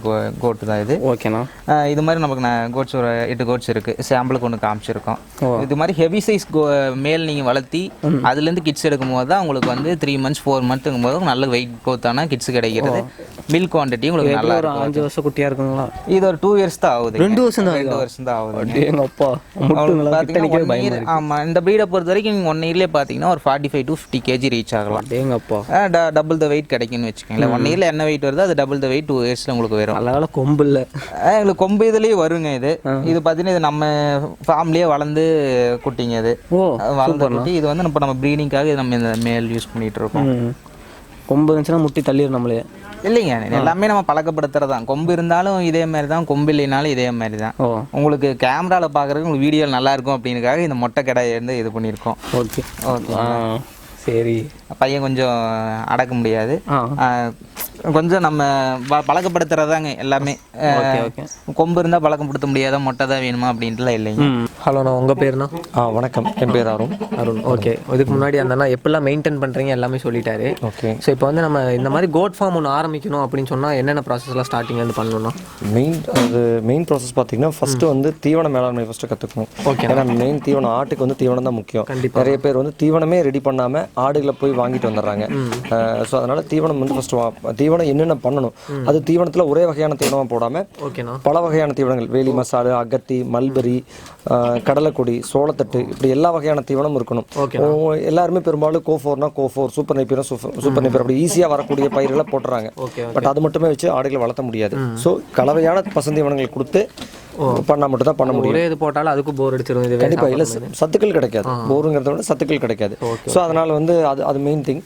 கோட்டு தான் இது. ஓகேண்ணா. இது மாதிரி நமக்கு கோட்ஸ் ஒரு 8 கோட்ஸ் இருக்குது. சாம்பிளுக்கு ஒன்று காமிச்சிருக்கோம். இது மாதிரி ஹெவி சைஸ் மேல் நீங்கள் வளர்த்தி அதுலேருந்து கிட்ஸ் எடுக்கும் போது தான் உங்களுக்கு வந்து 3 months 4 monthங்கும் போது நல்ல வெயிட் க்ரோத்தான கிட்ஸ் கிடைக்கிறது. மில்க் குவான்டிட்டி உங்களுக்கு நல்லா இருக்கும். 5 வருஷம் குட்டியாக இருக்குங்களா? இது ஒரு 2 years தான் ஆகுது. 2 வருஷம் தான் ஆகுது. எங்கப்பா. ஆமாம், இந்த ப்ரீடை பொறுத்த வரைக்கும் நீங்கள் 1 yearலேயே பார்த்தீங்கன்னா ஒரு 45 to 50 kg ரீச் ஆகலாம். எங்கப்பா. டபுள் த வெயிட் கிடைக்குன்னு வச்சுக்கோங்களேன். 1 yearல என்ன வெயிட் வருதோ அது டபுள் த வெயிட் 2 yearsல உங்களுக்கு வரும். அதனால கொம்பு இல்லை, எங்களுக்கு கொம்பு இதுலேயே வருங்க. இது பார்த்தீங்கன்னா இது நம்ம ஃபார்ம்லேயே வளர்ந்து குட்டிங்க. இது வளர்ந்த குட்டி. இது வந்து நம்ம ப்ரீடிங்காக நம்ம இந்த மேல் யூஸ் பண்ணிட்டு இருக்கோம். கொம்பு இருந்துச்சுன்னா முட்டி தள்ளிடும் நம்மளே. இல்லைங்க, எல்லாமே நம்ம பழக்கப்படுத்துறது தான். கொம்பு இருந்தாலும் இதே மாதிரி தான், கொம்பு இல்லைனாலும் இதே மாதிரி தான். உங்களுக்கு கேமராவில் பார்க்குறதுக்கு உங்களுக்கு வீடியோ நல்லா இருக்கும் அப்படின்னுக்காக இந்த மொட்டை கடையை வந்து இது பண்ணியிருக்கோம். ஓகே. சரி. பையன் கொஞ்சம் அடக்க முடியாது. கொஞ்சம் நம்ம பழக்கப்படுத்துறதாங்க எல்லாமே. கொம்பு இருந்தால் பழக்கப்படுத்த முடியாத மொட்டை தான் வேணுமா அப்படின்ட்டுலாம் இல்லைங்க. ஹலோண்ணா, உங்கள் பேருண்ணா? வணக்கம், என் பேர் அருண். ஓகே. இதுக்கு முன்னாடி அந்த எப்படிலாம் மெயின்டைன் பண்ணுறீங்க எல்லாமே சொல்லிட்டாரு. ஓகே. ஸோ இப்போ வந்து நம்ம இந்த மாதிரி கோட் ஃபார்ம் ஒன்று ஆரம்பிக்கணும் அப்படின்னு சொன்னால் என்னென்ன ப்ராசஸ்லாம் ஸ்டார்டிங் வந்து பண்ணணும்னா? மெயின் ப்ராசஸ் பார்த்தீங்கன்னா ஃபஸ்ட்டு வந்து தீவன மேலாண்மை ஃபஸ்ட்டு கற்றுக்கணும். ஓகே. ஏன்னா மெயின் தீவனம், ஆட்டுக்கு வந்து தீவனம் தான் முக்கியம். நிறைய பேர் வந்து தீவனமே ரெடி பண்ணாமல் ஆடுகளை போய் வாங்கிட்டு வந்துடுறாங்க. ஸோ அதனால் தீவனம் வந்து ஃபஸ்ட்டு தீவனம் என்னென்ன பண்ணணும், அது தீவனத்தில் ஒரே வகையான தீவனமாக போடாமல் பல வகையான தீவனங்கள், வேலி மசாலு, அகத்தி, மல்பெரி, கடலைக்கொடி, சோளத்தட்டு, இப்படி எல்லா வகையான தீவனம் இருக்கணும். எல்லாருமே பெரும்பாலும் கோஃபோர்னா கோஃபோர், சூப்பர் நெப்பியர் சூப்பர் நெப்பியர் அப்படி ஈஸியாக வரக்கூடிய பயிர்களை போட்டுறாங்க. பட் அது மட்டுமே வச்சு ஆடுகளை வளர்த்த முடியாது. ஸோ கலவையான பசுந்தீவனங்கள் கொடுத்து பண்ணால் மட்டும் தான் பண்ண முடியும். ஒரே இது போட்டாலும் அதுக்கு போர் அடிச்சிடும். இது கண்டிப்பாக இல்லை, சத்துக்கள் கிடைக்காது. போருங்கிறத விட சத்துக்கள் கிடைக்காது. ஸோ அதனால் வந்து அது மெயின் திங்.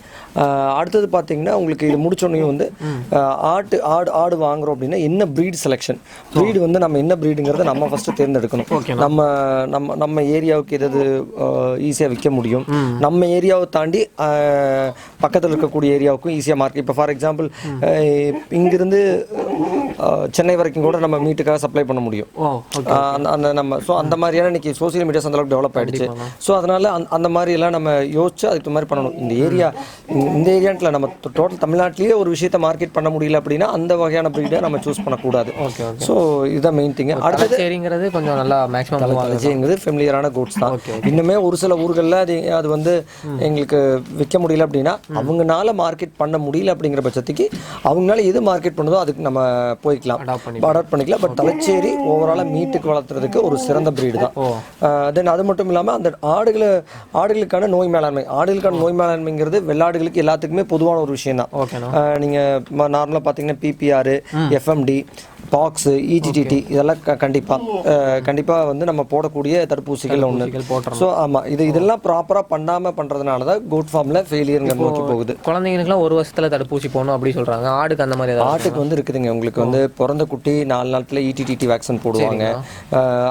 அடுத்தது பார்த்தீங்கன்னா உங்களுக்கு இது முடிச்சோடனே வந்து ஆடு வாங்குறோம் அப்படின்னா என்ன ப்ரீட் செலெக்ஷன், ப்ரீடு வந்து நம்ம என்ன ப்ரீடுங்கிறத நம்ம ஃபஸ்ட்டு தேர்ந்தெடுக்கணும். நம்ம ஏரியாவுக்கு எதாவது ஈஸியாக விற்க முடியும், நம்ம ஏரியாவை தாண்டி பக்கத்தில் இருக்கக்கூடிய ஏரியாவுக்கும் ஈஸியாக மார்க்கெட். இப்போ ஃபார் எக்ஸாம்பிள் இங்கிருந்து சென்னை வரைக்கும் கூட நம்ம மீட்டுக்காக சப்ளை பண்ண முடியும். அந்த நம்ம ஸோ அந்த மாதிரியான இன்னைக்கு சோசியல் மீடியாஸ் அந்த அளவுக்கு டெவலப் ஆகிடுச்சு. ஸோ அதனால அந்த மாதிரியெல்லாம் நம்ம யோசிச்சு அதுக்கு மாதிரி பண்ணணும். இந்த ஏரியான்ட்டில் நம்ம டோட்டல் தமிழ்நாட்டிலேயே ஒரு விஷயத்தை மார்க்கெட் பண்ண முடியல அப்படின்னா அந்த வகையான ப்ரீடை நம்ம சூஸ் பண்ணக்கூடாது. ஸோ இதுதான் மெயின் திங். அடுத்தது சரிங்கிறது கொஞ்சம் நல்லா மேக்ஸிமம் தலைச்சேரிங்கிறது ஃபெமிலியரான கோட்ஸ் தான். இன்னுமே ஒரு சில ஊர்களில் அது வந்து எங்களுக்கு விற்க முடியல அப்படின்னா அவங்களால மார்க்கெட் பண்ண முடியல அப்படிங்கிற பட்சத்துக்கு அவங்களால எது மார்க்கெட் பண்ணுதோ அதுக்கு நம்ம போய்க்கலாம், அடாப்ட் பண்ணிக்கலாம். பட் தலைச்சேரி ஓவராலாக மீட்டுக்கு வளர்த்துறதுக்கு ஒரு சிறந்த ப்ரீடு தான். தென் அது மட்டும் இல்லாமல் அந்த ஆடுகளுக்கான நோய் மேலாண்மைங்கிறது வெள்ளாடுகளுக்கு எல்லாத்துக்குமே பொதுவான ஒரு விஷயம் தான். நீங்கள் நார்மலாக பார்த்தீங்கன்னா பிபிஆர், எஃப்எம்டி, பாக்ஸு, இஜிடிடி இதெல்லாம் கண்டிப்பாக வந்து நம்ம போடக்கூடிய தடுப்பூசிகள் ஒன்று. ஸோ ஆமாம், இதெல்லாம் ப்ராப்பராக பண்ணாமல் பண்ணுறதுனால தான் கோட் ஃபார்மில் ஃபெயிலியருங்க நோக்கி போகுது. குழந்தைங்களுக்குலாம் 1 வருஷத்தில் தடுப்பூசி போகணும் அப்படி சொல்கிறாங்க. ஆடுக்கு அந்த மாதிரி ஆட்டுக்கு வந்து இருக்குதுங்க. உங்களுக்கு வந்து பிறந்த குட்டி 4 நாளத்தில் இடிடிடி வேக்சின் போடுவாங்க.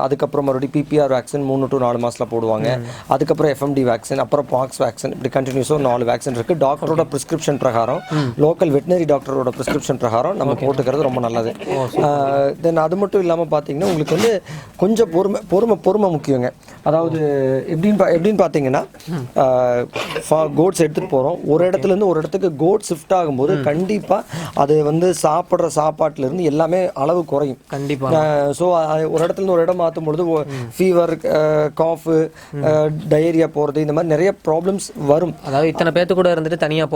அதுக்கப்புறம் மறுபடியும் பிபிஆர் வேக்சின் 3 to 4 மாதத்தில் போடுவாங்க. அதுக்கப்புறம் எஃப்எம்டி வேக்சின், அப்புறம் பாக்ஸ் வேக்சின், இப்படி கண்டினியூஸாக 4 வேக்சின் இருக்குது. டாக்டரோட ப்ரிஸ்கிரிப்ஷன் பிரகாரம், லோக்கல் வெட்டினரி டாக்டரோட ப்ரிஸ்கிரிப்ஷன் பிரகாரம் நம்ம போட்டுக்கிறது ரொம்ப நல்லது. தென் அது மட்டும் இல்லாமல் பார்த்தீங்கன்னா உங்களுக்கு வந்து கொஞ்சம் பொறுமை முக்கியங்க. அதாவது எப்படின்னு பார்த்தீங்கன்னா கோட்ஸ் எடுத்துகிட்டு போகிறோம், ஒரு இடத்துலேருந்து ஒரு இடத்துக்கு கோட் ஷிஃப்ட் ஆகும்போது கண்டிப்பாக அது வந்து சாப்பிட்ற சாப்பாட்டிலேருந்து எல்லாமே அளவு குறையும் கண்டிப்பாக. ஸோ ஒரு இடத்துலேருந்து ஒரு இடம் மாற்றும் பொழுது ஃபீவர், காஃபு, டயரியா போகிறது, இந்த மாதிரி நிறைய ப்ராப்ளம்ஸ் வரும். அதாவது இத்தனை பேர்த்து கூட இருந்துட்டு தனியாக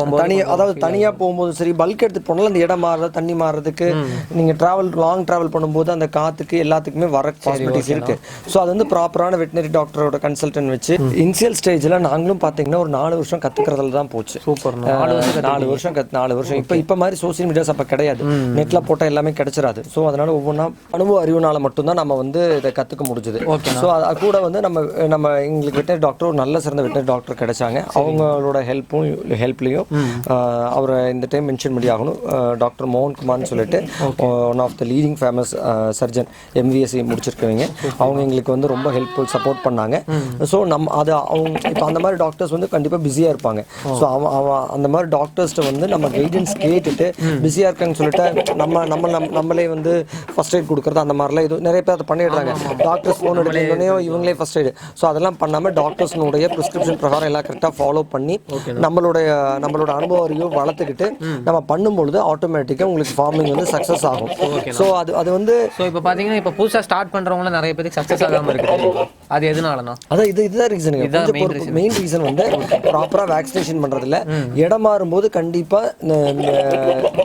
போகும்போது சரி, பல்க் எடுத்துகிட்டு போனாலும் அந்த இடம் மாறுறது, தண்ணி மாறுறதுக்கு, நீங்கள் லாங் ட்ராவல் பண்ணும்போது அந்த காற்றுக்கு எல்லாத்துக்குமே வர பாசிபிலிட்டிஸ் இருக்குது. ஸோ அது வந்து ப்ராப்பரான வெட்டினரி டாக்டரோட கன்சல்டன்ட் வச்சு இனிஷியல் ஸ்டேஜில் நாங்களும் பார்த்தீங்கன்னா ஒரு 4 வருஷம் கற்றுக்கிறதுல தான் போச்சு. சூப்பர். 4 வருஷம் இப்போ மாதிரி சோசியல் மீடியாஸ் அப்போ கிடையாது, நெட்டில் போட்டால் எல்லாமே கிடைச்சிடாது. ஸோ அதனால் ஒவ்வொன்றா அனுபவ அறிவுனால மட்டும்தான் நம்ம வந்து இதை கற்றுக்க முடிஞ்சுது. ஸோ அது கூட வந்து நம்ம எங்களுக்கு வெட்டினரி டாக்டர், ஒரு நல்ல சிறந்த வெட்டினரி டாக்டர் கிடைச்சாங்க. அவங்களோட ஹெல்ப்லையும் அவரை இந்த டைம் மென்ஷன் பண்ணி ஆகணும், டாக்டர் மோகன் குமார்னு சொல்லிட்டு one of the leading famous surgeon, MVSc முடிச்சிருக்கவங்க. அவங்க எங்களுக்கு வந்து ரொம்ப ஹெல்ப்ஃபுல் சப்போர்ட் பண்ணாங்க. ஸோ அவங்க இப்போ அந்த மாதிரி டாக்டர்ஸ் வந்து கண்டிப்பாக பிஸியாக இருப்பாங்க. ஸோ அந்த மாதிரி டாக்டர்ஸ்ட்டு வந்து நம்ம கைடன்ஸ் கேட்டுட்டு பிஸியாக இருக்காங்கன்னு சொல்லிட்டு நம்மளே வந்து ஃபர்ஸ்ட் எய்ட் கொடுக்குறது, அந்த மாதிரிலாம் இது நிறைய பேர் அதை பண்ணிடுறாங்க. டாக்டர்ஸ் ஃபோன் எடுத்தோடனே இவங்களே ஃபர்ஸ்ட் எய்டு. ஸோ அதெல்லாம் பண்ணாமல் டாக்டர்ஸ்னுடைய ப்ரிஸ்கிரிப்ஷன் பிரகாரம் எல்லாம் கரெக்டாக ஃபாலோ பண்ணி நம்மளோட அனுபவ அறிவு வளர்த்துக்கிட்டு நம்ம பண்ணும்பொழுது ஆட்டோமேட்டிக்காக உங்களுக்கு ஃபார்மிங் வந்து சக்ஸஸ் ஆகும். ஸோ அது வந்து இப்போ பார்த்தீங்கன்னா இப்போ புதுசாக ஸ்டார்ட் பண்ணுறவங்கள நிறைய பேருக்கு சக்ஸஸ் ஆகாமல் இருக்குது. அது எதுனாலனா? அதான் இதுதான் ரீசனுங்க. மெயின் ரீசன் வந்து ப்ராப்பராக வேக்சினேஷன் பண்ணுறதில்ல. இடம் மாறும்போது கண்டிப்பாக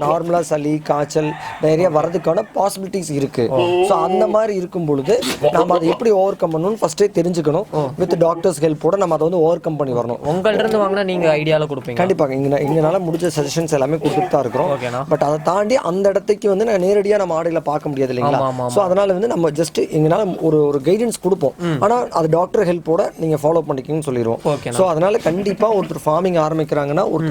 நார்மலாக சளி, காய்ச்சல் நிறைய வரதுக்கான பாசிபிலிட்டிஸ் இருக்குது. ஸோ அந்த மாதிரி இருக்கும் பொழுது நம்ம அதை எப்படி ஓவர் கம் பண்ணணும்னு ஃபஸ்ட்டே தெரிஞ்சுக்கணும். வித் டாக்டர்ஸ் ஹெல்ப்போட நம்ம அதை வந்து ஓவர் கம் பண்ணி வரணும். உங்கள்கிட்ட இருந்து வாங்கினா நீங்கள் ஐடியாவில் கொடுப்பீங்க? கண்டிப்பாக எங்களால் முடிஞ்ச சஜஷன்ஸ் எல்லாமே கொடுத்துட்டு தான் இருக்கிறோம். பட் அதை தாண்டி அந்த இடத்துக்கு வந்து நான் நேரடியாக நம்ம ஆடுகளை பார்க்க முடியாது இல்லைங்களா? ஸோ அதனால வந்து நம்ம ஜஸ்ட் எங்களால் ஒரு கைடன்ஸ் கொடுப்போம். ஆனால் ஆனால் அது டாக்டர் ஹெல்ப்போட நீங்கள் ஃபாலோ பண்ணிக்கணும்னு சொல்லிடுவோம். ஸோ அதனால் கண்டிப்பாக ஒருத்தர் ஃபார்மிங் ஆரம்பிக்கிறாங்கன்னா ஒருத்தர்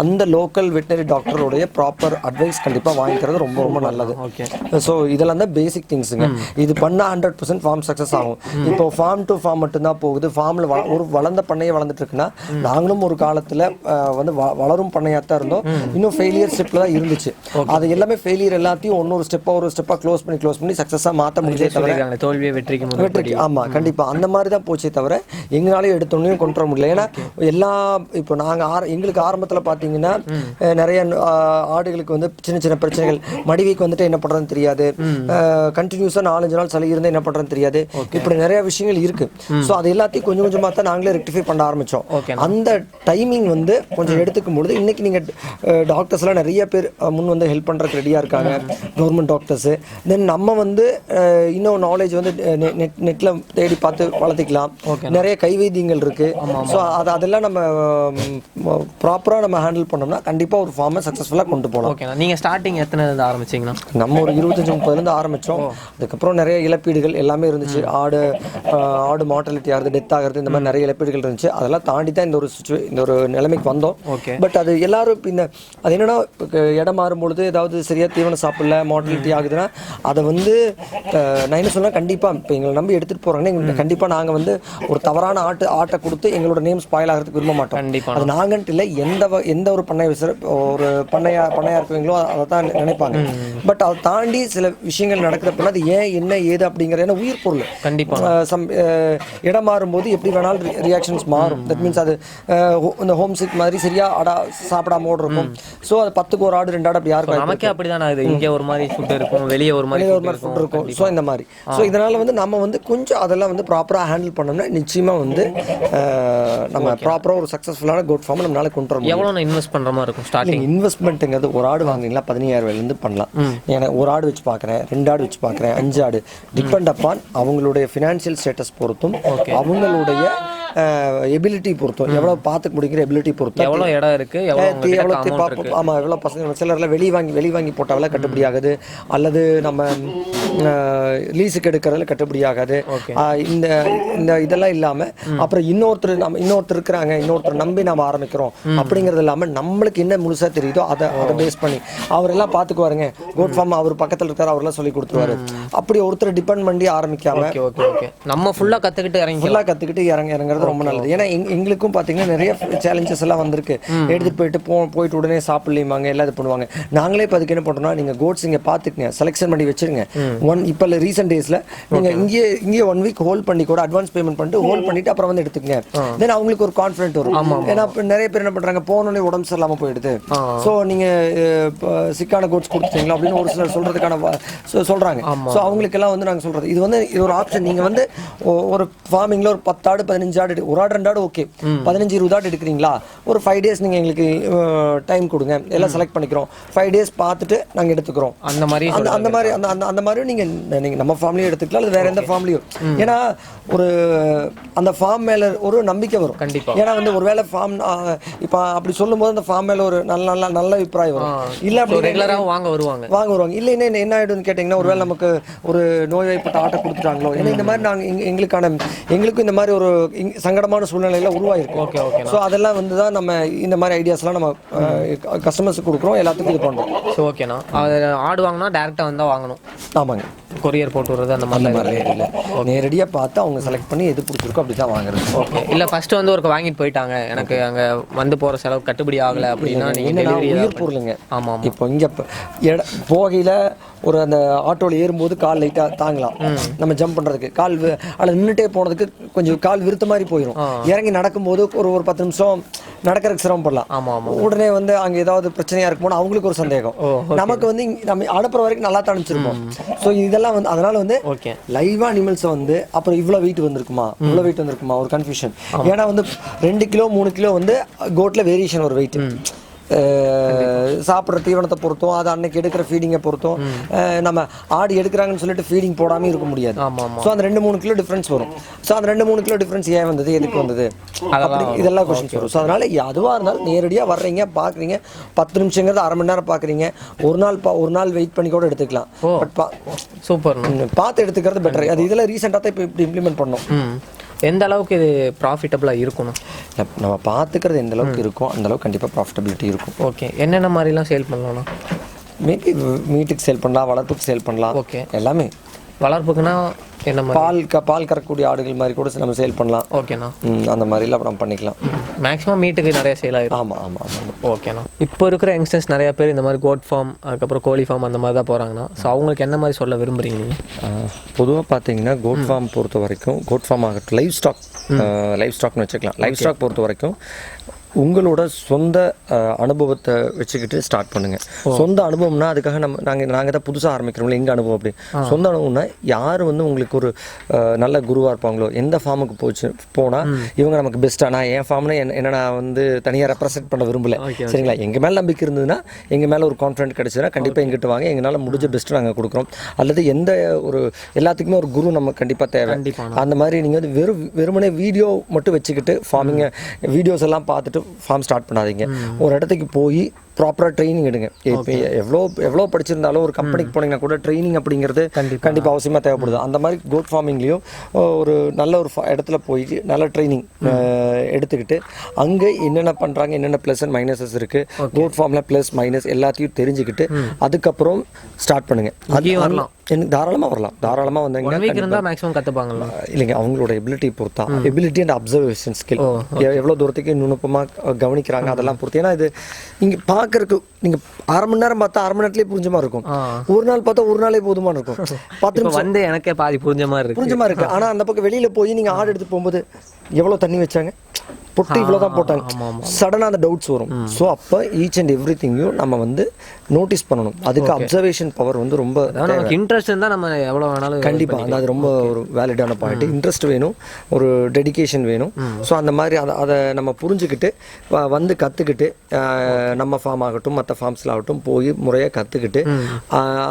அந்த லோக்கல் வெட்டினரி டாக்டரோடைய ப்ராப்பர் அட்வைஸ் கண்டிப்பாக வாங்கிக்கிறது ரொம்ப ரொம்ப நல்லது. ஸோ இதெல்லாம் தான் பேசிக் திங்ஸுங்க. இது பண்ணால் 100% ஃபார்ம் சக்ஸஸ் ஆகும். இப்போ ஃபார்ம் டு ஃபார்ம் மட்டும்தான் போகுது. ஃபார்மில் ஒரு வளர்ந்த பண்ணையை வளர்ந்துட்டு இருக்குன்னா நாங்களும் ஒரு காலத்தில் வந்து வளரும் பண்ணையாக தான் இருந்தோம். இன்னும் ஃபெயிலியர் ஸ்டெப்பில் தான் இருந்துச்சு. அது எல்லாமே ஃபெயிலியர் எல்லாத்தையும் ஒரு ஸ்டெப்பாக க்ளோஸ் பண்ணி சக்ஸஸாக மாற்ற முடிஞ்சே தவிர தோல்வியை வெற்றிக்கு ஆமாம் கண்டிப்பாக அந்த மாதிரி தான் போச்சே தவிர எங்களாலே எடுத்தோன்னே கொண்டு வர முடியல. ஏன்னா இப்போ நாங்கள் எங்களுக்கு ஆரம்பத்தில் பார்த்தீங்கன்னா நிறைய ஆடுகளுக்கு வந்து சின்ன சின்ன பிரச்சனைகள், மடிவைக்கு வந்துட்டு என்ன பண்ணுறதுன்னு தெரியாது, கண்டினியூஸாக 4-5 நாள் சளி இருந்தால் என்ன பண்ணுறதுன்னு தெரியாது, இப்படி நிறைய விஷயங்கள் இருக்குது. ஸோ அது எல்லாத்தையும் கொஞ்சம் கொஞ்சமாக தான் நாங்களே ரெக்டிஃபை பண்ண ஆரம்பித்தோம். அந்த டைமிங் வந்து கொஞ்சம் எடுத்துக்கும் பொழுது இன்றைக்கி நீங்கள் டாக்டர்ஸ்லாம் நிறைய பேர் முன் வந்து ஹெல்ப் பண்ணுறதுக்கு ரெடியாக இருக்காங்க, கவர்மெண்ட் டாக்டர்ஸு. தென் நம்ம வந்து இன்னும் நாலேஜ் வந்து நெட்டில் தேடி பார்த்து வளர்த்திக்கலாம். நிறைய கைவைத்தியங்கள் இருக்குது. ஸோ அதெல்லாம் நம்ம ப்ராப்பராக நம்ம ஹேண்டில் பண்ணோம்னா கண்டிப்பாக ஒரு ஃபார்மை சக்ஸஸ்ஃபுல்லாக கொண்டு போகலாம். ஓகே. நீங்கள் ஸ்டார்டிங் எத்தனை ஆரம்பிச்சிங்கன்னா? நம்ம ஒரு 25-30 ஆரம்பித்தோம். அதுக்கப்புறம் நிறைய இழப்பீடுகள் எல்லாமே இருந்துச்சு. ஆடு மார்டாலிட்டி ஆகுது, டெத் ஆகிறது, இந்த மாதிரி நிறைய இழப்பீடுகள் இருந்துச்சு. அதெல்லாம் தாண்டி தான் இந்த ஒரு நிலைமைக்கு வந்தோம். பட் அது எல்லாரும் அது என்னன்னா இடம் மாறும்பொழுது ஏதாவது சரியாக தீவனம் சாப்பிடல, மார்டாலிட்டி ஆகுதுன்னா அதை வந்து நான் என்ன சொன்னால் கண்டிப்பாக இப்போ எங்களை நம்பி எடுத்துகிட்டு போகிறாங்கன்னா கண்டிப்பாக நாங்கள் வந்து ஒரு தவறான ஆட்டை கொடுத்து எங்களோட நேம் ஸ்பாயில் ஆகிறதுக்கு விரும்ப மாட்டோம். அது நாங்கன்ட்டு இல்லை, எந்த ஒரு பண்ணையாக இருக்கவங்களோ அதை தான் நினைப்பாங்க. பட் அதை தாண்டி சில விஷயங்கள் நடக்கிறப்ப அது ஏன் என்ன ஏது அப்படிங்கிற உயிர் பொருள் கண்டிப்பாக இடம் மாறும்போது எப்படி வேணாலும் ரியாக்ஷன்ஸ் மாறும். தட் மீன்ஸ் அது இந்த ஹோம் சிக் மாதிரி சரியாக சாப்பிடாம இருக்கும். ஸோ அது 10க்கு ஒரு ஆடு 2 ஆடு அப்படி யாருக்கும் நமக்கே அப்படிதான். இங்கே ஒரு மாதிரி ஃபுட் இருக்கும், வெளியே ஒரு மாதிரி ஃபுட் இருக்கும். ஸோ இந்த மாதிரி இதனால வந்து நம்ம வந்து கொஞ்சம் அதெல்லாம் வந்து ப்ராப்பராக ஹேண்டில் பண்ணோம்னா நிச்சயமாக வந்து நம்ம ப்ராப்பராக ஒரு சக்ஸஸ்ஃபுல்லான கோட் ஃபார்ம் நம்மளால கொண்டு வர முடியும். எவ்வளோ இன்வெஸ்ட் பண்ணுற மாதிரி இருக்கும் ஸ்டார்டிங்? இன்வெஸ்ட்மெண்ட்டுங்கிறது ஒரு ஆடு வாங்குறீங்களா 15,000 பண்ணலாம். ஏன்னா ஒரு ஆடு வச்சு பார்க்குறேன், 2 ஆடு வச்சு பார்க்குறேன், 5 ஆடு, டிபெண்ட் அப்பான் அவங்களுடைய ஃபினான்ஷியல் ஸ்டேட்டஸ் பொறுத்தும் அவங்களுடைய எபிலிட்டி பொறுத்தும், எவ்வளோ பார்த்துக்க முடிக்கிற எபிலிட்டி பொறுத்தும், எவ்வளோ இடம் இருக்குது, ஆமாம் எவ்வளோ பசங்க சிலரில் வெளி வாங்கி போட்டாவில் கட்டுப்படி ஆகுது, அல்லது நம்ம லீஸுக்கு எடுக்கிறதுல கட்டுப்படி ஆகாது. இந்த இதெல்லாம் இல்லாமல் அப்புறம் இன்னொருத்தர் இருக்கிறாங்க, இன்னொருத்தர் நம்பி நம்ம ஆரம்பிக்கிறோம் அப்படிங்கிறது இல்லாமல் நம்மளுக்கு என்ன முழுசாக தெரியுதோ அதை பேஸ் பண்ணி அவரெல்லாம் பார்த்துக்குவாருங்க. கோட் ஃபார்ம் அவர் பக்கத்தில் இருக்கார், அவரெல்லாம் சொல்லி கொடுத்துருவாரு. அப்படி ஒருத்தர் டிபெண்ட் பண்ணி ஆரம்பிக்காம நம்ம ஃபுல்லாக கற்றுக்கிட்டு இறங்குறது ரொம்ப நல்லது. ஏன்னா எங்களுக்கும் பார்த்தீங்கன்னா நிறைய சேலஞ்சஸ் எல்லாம் வந்திருக்கு. எடுத்துட்டு போயிட்டு உடனே சாப்பிடலாமாங்க, எல்லாம் இது பண்ணுவாங்க. நாங்களே இப்போ அதுக்கு என்ன பண்ணுறோம்னா, நீங்கள் கோட்ஸ் இங்கே பார்த்துக்குங்க, செலெக்ஷன் பண்ணி வச்சிருங்க. இப்போ ரீசெண்ட் டேஸில் நீங்கள் இங்கே 1 வீக் ஹோல்ட் பண்ணி கூட அட்வான்ஸ் பேமெண்ட் பண்ணிட்டு ஹோல்ட் பண்ணிட்டு அப்புறம் வந்து எடுத்துக்கங்க. தென் அவங்களுக்கு ஒரு கான்ஃபிடென்ட் வரும். ஏன்னா நிறைய பேர் என்ன பண்ணுறாங்க, போனோடனே உடம்பு சரியில்லாமல் போயிடுது, ஸோ நீங்கள் சிக்கான கோட்ஸ் கொடுத்துட்டீங்களா அப்படின்னு ஒரு சிலர் சொல்கிறதுக்கான சொல்கிறாங்க. ஸோ அவங்களுக்கெல்லாம் வந்து நாங்கள் சொல்கிறது இது ஒரு ஆப்ஷன். நீங்கள் வந்து ஒரு ஃபார்மிங்கில் ஒரு 10 ஆடு 15 ஆடு, ஒரு ஆடு 2 ஆடு ஓகே, 15-20 ஆடு எடுக்கிறீங்களா, ஒரு 5 days நீங்கள் எங்களுக்கு டைம் கொடுங்க, எல்லாம் செலக்ட் பண்ணிக்கிறோம், 5 days பார்த்துட்டு நாங்கள் எடுத்துக்கிறோம். அந்த மாதிரி நீங்கள் நம்ம ஃபார்ம்லேயும் எடுத்துக்கலாம், அது வேற எந்த ஃபார்ம்லையும். ஏன்னா அந்த ஃபார்ம் மேலே ஒரு நம்பிக்கை வரும் கண்டிப்பாக. ஏன்னா வந்து ஒருவேளை ஃபார்ம் இப்போ அப்படி சொல்லும்போது அந்த ஃபார்ம் மேலே ஒரு நல்ல அபிப்பிராயம் வரும். இல்லை அப்படி ரெகுலராக வாங்க வருவாங்க. இல்லை என்ன ஆகிடும்னு கேட்டிங்கன்னா, ஒருவேளை நமக்கு ஒரு நோய்வாய்ப்பட்ட ஆட்டை கொடுத்துட்டாங்களோ, ஏன்னா இந்த மாதிரி நாங்கள் எங்களுக்கும் இந்த மாதிரி ஒரு சங்கடமான சூழ்நிலையில் உருவாயிருக்கும். ஸோ அதெல்லாம் வந்து தான் நம்ம இந்த மாதிரி ஐடியாஸ்லாம் நம்ம கஸ்டமர்ஸுக்கு கொடுக்குறோம், எல்லாத்துக்கும் இது பண்ணுறோம். ஸோ ஓகேண்ணா, ஆடு வாங்கினா டேரெக்டாக வந்தால் வாங்கணும். ஆமாங்க, கொரியர் போட்டு விடுறது அந்த மாதிரி இல்லை, நேரடியாக பார்த்து அவங்க செலக்ட் பண்ணி எது பிடிச்சிருக்கோ அப்படி தான் வாங்குறது. ஓகே. இல்லை ஃபஸ்ட்டு வந்து ஒரு வாங்கிட்டு போயிட்டாங்க, எனக்கு அங்கே வந்து போகிற செலவு கட்டுப்படி ஆகலை அப்படின்னா நீங்கள் உயிர் பொருளுங்க. ஆமாம். இப்போ இங்கே போகையில் ஒரு அந்த ஆட்டோவில் ஏறும்போது கால் லைட்டாக தாங்கலாம், நம்ம ஜம்ப் பண்ணுறதுக்கு கால் அதில் நின்றுட்டே போனதுக்கு கொஞ்சம் கால் விருத்த மாதிரி போயிடும். இறங்கி நடக்கும்போது ஒரு 10 நிமிஷம் நடக்கிறதுக்கு சிரமப்படலாம். ஆமாம். உடனே வந்து அங்கே ஏதாவது பிரச்சனையாக இருக்குமோன்னு அவங்களுக்கு ஒரு சந்தேகம். நமக்கு வந்து நம்ம அனுப்புற வரைக்கும் நல்லா தான் அனுப்பிச்சிருப்போம். ஸோ இதெல்லாம் வந்து அதனால வந்து லைவா அனிமல்ஸை வந்து அப்புறம் இவ்வளோ வெயிட் வந்திருக்குமா ஒரு கன்ஃபியூஷன். ஏன்னா வந்து 2 கிலோ 3 கிலோ வந்து கோட்ல வேரியேஷன் ஒரு வெயிட். சாப்பிட்ற தீவனத்தை பொறுத்தும் அது அன்னைக்கு எடுக்கிற ஃபீடிங்கை பொறுத்தும் நம்ம ஆடு எடுக்கிறாங்கன்னு சொல்லிட்டு ஃபீடிங் போடாமல் இருக்க முடியாது. ஸோ அந்த 2-3 கிலோ டிஃப்ரென்ஸ் வரும். ஸோ அந்த 2-3 கிலோ டிஃப்ரென்ஸ் ஏன் வந்தது, எதுக்கு வந்தது, இதெல்லாம் கொஸ்டின்ஸ் வரும். ஸோ அதனால அதுவாக இருந்தாலும் நேரடியாக வர்றீங்க, பார்க்குறீங்க, 10 நிமிஷங்கிறது அரை மணி நேரம் பார்க்குறீங்க, ஒரு நாள் வெயிட் பண்ணி கூட எடுத்துக்கலாம். பட் சூப்பர், பார்த்து எடுத்துக்கிறது பெட்டர். அது இதெல்லாம் ரீசெண்டாக தான் இப்போ இப்படி இம்ப்ளிமெண்ட் பண்ணோம். எந்த அளவுக்கு இது ப்ராஃபிட்டபிளாக இருக்கணும், நம்ம பார்த்துக்கிறது எந்த அளவுக்கு இருக்கும் அந்த அளவுக்கு கண்டிப்பாக ப்ராஃபிட்டபிலிட்டி இருக்கும். ஓகே, என்னென்ன மாதிரிலாம் சேல் பண்ணலாம்னா? மேபி மீட்டுக்கு சேல் பண்ணலாம், வளர்ப்புக்கு சேல் பண்ணலாம். ஓகே, எல்லாமே. வளர்ப்புக்குன்னா என்ன மாதிரி? பால் கறக்கக்கூடிய ஆடுகள் மாதிரி கூட நம்ம சேல் பண்ணலாம். ஓகேண்ணா, அந்த மாதிரிலாம் அப்புறம் பண்ணிக்கலாம். மேக்ஸிமம் மீட்டுக்கு நிறைய சேல் ஆகிடும். ஆமாம். ஓகேண்ணா, இப்போ இருக்கிற யங்ஸ்டர்ஸ் நிறைய பேர் இந்த மாதிரி கோட் ஃபார்ம், அதுக்கப்புறம் கோழி ஃபார்ம் அந்த மாதிரி தான் போகிறாங்கண்ணா. ஸோ அவங்களுக்கு என்ன மாதிரி சொல்ல விரும்புகிறீங்க நீங்கள்? பொதுவாக பார்த்தீங்கன்னா கோட் ஃபார்ம் பொறுத்த வரைக்கும், கோட் ஃபார்ம் ஆகட்டும், லைவ் ஸ்டாக்னு வச்சுக்கலாம். லைவ் ஸ்டாக் பொறுத்த வரைக்கும் உங்களோட சொந்த அனுபவத்தை வச்சுக்கிட்டு ஸ்டார்ட் பண்ணுங்கள். சொந்த அனுபவம்னா அதுக்காக நாங்கள் தான் புதுசாக ஆரம்பிக்கிறோம்ல, எங்கள் அனுபவம் அப்படி. சொந்த அனுபவம்னா யார் உங்களுக்கு ஒரு நல்ல குருவாக இருப்பாங்களோ, எந்த ஃபார்முக்கு போனால் இவங்க நமக்கு பெஸ்ட்டாக, நான் என் ஃபார்ம்னு என்ன நான் தனியாக ரெப்ரசென்ட் பண்ண விரும்பலை. சரிங்களா, எங்கள் மேலே நம்பிக்கை இருந்ததுன்னா, எங்கள் மேலே ஒரு கான்ஃபிடென்ட் கிடச்சுன்னா கண்டிப்பாக எங்கிட்ட வாங்க, எங்களால் முடிஞ்ச பெஸ்ட்டு நாங்கள் கொடுக்குறோம். அல்லது எந்த ஒரு எல்லாத்துக்குமே ஒரு குரு நம்ம கண்டிப்பாக தேவை. அந்த மாதிரி நீங்கள் வெறுமனே வீடியோ மட்டும் வச்சுக்கிட்டு ஃபார்மிங்கை வீடியோஸ் எல்லாம் பார்த்துட்டு ஃபார்ம் ஸ்டார்ட் பண்ணாதீங்க. ஒரு இடத்துக்கு போய் ப்ராப்பராக ட்ரைனிங் எடுங்க. இப்போ எவ்வளோ படிச்சிருந்தாலும் ஒரு கம்பெனிக்கு போனீங்கன்னா கூட ட்ரைனிங் அப்படிங்கிறது கண்டிப்பாக அவசியமாக தேவைப்படுது. அந்த மாதிரி கோட் ஃபார்மிங்லேயும் ஒரு நல்ல ஒரு இடத்துல போயிட்டு நல்ல ட்ரைனிங் எடுத்துக்கிட்டு அங்கே என்னென்ன பண்ணுறாங்க, என்னென்ன ப்ளஸ் அண்ட் மைனஸஸ் இருக்குது, கோட் ஃபார்மில் ப்ளஸ் மைனஸ் எல்லாத்தையும் தெரிஞ்சுக்கிட்டு அதுக்கப்புறம் ஸ்டார்ட் பண்ணுங்கள். அது வரலாம், தாராளமாக வந்தீங்கன்னா மேக்ஸிமம் கற்றுப்பாங்களா? இல்லைங்க, அவங்களோட எபிலிட்டி பொறுத்தா, எபிலிட்டி அண்ட் அப்சர்வேஷன் ஸ்கில், எவ்வளோ தூரத்துக்கு நுணுப்பமாக கவனிக்கிறாங்க அதெல்லாம் பொறுத்து. ஏன்னா இது நீங்கள் பார்க்கறதுக்கு நீங்கள் அரை மணி நேரம் பார்த்தா அரை மணி நேரத்துலேயே புரிஞ்ச மாதிரி இருக்கும், ஒரு நாள் பார்த்தா ஒரு நாளே போதுமான இருக்கும். 10 நிமிஷம் எனக்கே பாதி புரிஞ்ச மாதிரி இருக்கு. ஆனால் அந்த பக்கம் வெளியில் போய் நீங்கள் ஆடு எடுத்து போகும்போது எவ்வளோ தண்ணி வச்சாங்க, பொட்டு இவ்வளோ தான் போட்டாங்க, சடனாக அந்த டவுட்ஸ் வரும். ஸோ அப்போ ஈச் அண்ட் எவ்ரி திங்கையும் நம்ம நோட்டீஸ் பண்ணணும். அதுக்கு அப்சர்வேஷன் பவர் ரொம்ப இன்ட்ரெஸ்ட் இருந்தால் நம்ம எவ்வளோ வேணாலும் கண்டிப்பாக அது ரொம்ப ஒரு வேலிடான பாயிண்ட். இன்ட்ரெஸ்ட் வேணும், ஒரு டெடிகேஷன் வேணும். ஸோ அந்த மாதிரி அதை நம்ம புரிஞ்சுக்கிட்டு கற்றுக்கிட்டு நம்ம ஃபார்ம் ஆகட்டும் மற்ற ஃபார்ம்ஸில் ஆகட்டும் போய் முறையாக கற்றுக்கிட்டு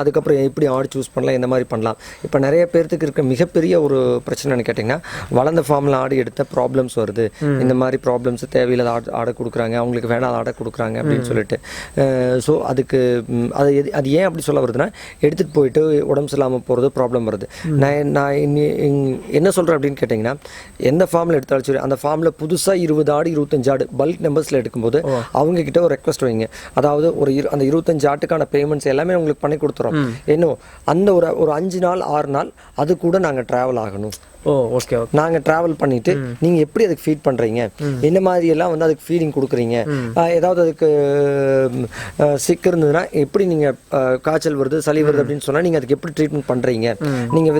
அதுக்கப்புறம் எப்படி ஆடு சூஸ் பண்ணலாம், இந்த மாதிரி பண்ணலாம். இப்போ நிறைய பேர்த்துக்கு இருக்க மிகப்பெரிய ஒரு பிரச்சனைன்னு கேட்டிங்கன்னா, வளர்ந்த ஃபார்மில் ஆடு எடுத்த ப்ராப்ளம்ஸ் வருது. இந்த மாதிரி ப்ராப்ளம்ஸ் தேவையில்லாத ஆடை கொடுக்குறாங்க, அவங்களுக்கு வேணாத ஆடை கொடுக்குறாங்க அப்படின்னு சொல்லிட்டு. ஸோ அதுக்கு அது ஏன் அப்படி சொல்ல வருதுன்னா, எடுத்துகிட்டு போயிட்டு உடம்பு சரியில்லாமல் போகிறது ப்ராப்ளம் வருது. நான் என்ன சொல்கிறேன் அப்படின்னு கேட்டிங்கன்னா, எந்த ஃபார்மில் எடுத்தாலும் சரி அந்த ஃபார்மில் புதுசாக 20 ஆடு 25 ஆடு பல்க் நம்பர்ஸில் எடுக்கும்போது அவங்கக்கிட்ட ஒரு ரெக்வஸ்ட் வைங்க. அதாவது அந்த 25 ஆட்டுக்கான பேமெண்ட்ஸ் எல்லாமே உங்களுக்கு பண்ணி கொடுத்துறோம். இன்னும் அந்த ஒரு 5 நாள் 6 நாள் அது கூட நாங்கள் ட்ராவல் ஆகணும். ஓகே, நாங்கள் ட்ராவல் பண்ணிட்டு நீங்கள் எப்படி அதுக்கு ஃபீட் பண்ணுறீங்க, என்ன மாதிரி எல்லாம் அதுக்கு ஃபீடிங் கொடுக்குறீங்க, ஏதாவது அதுக்கு சிக் இருந்ததுன்னா எப்படி நீங்கள் காய்ச்சல் வருது சளி வருது அப்படின்னு சொன்னால் நீங்கள் அதுக்கு எப்படி ட்ரீட்மெண்ட் பண்ணுறீங்க, நீங்கள்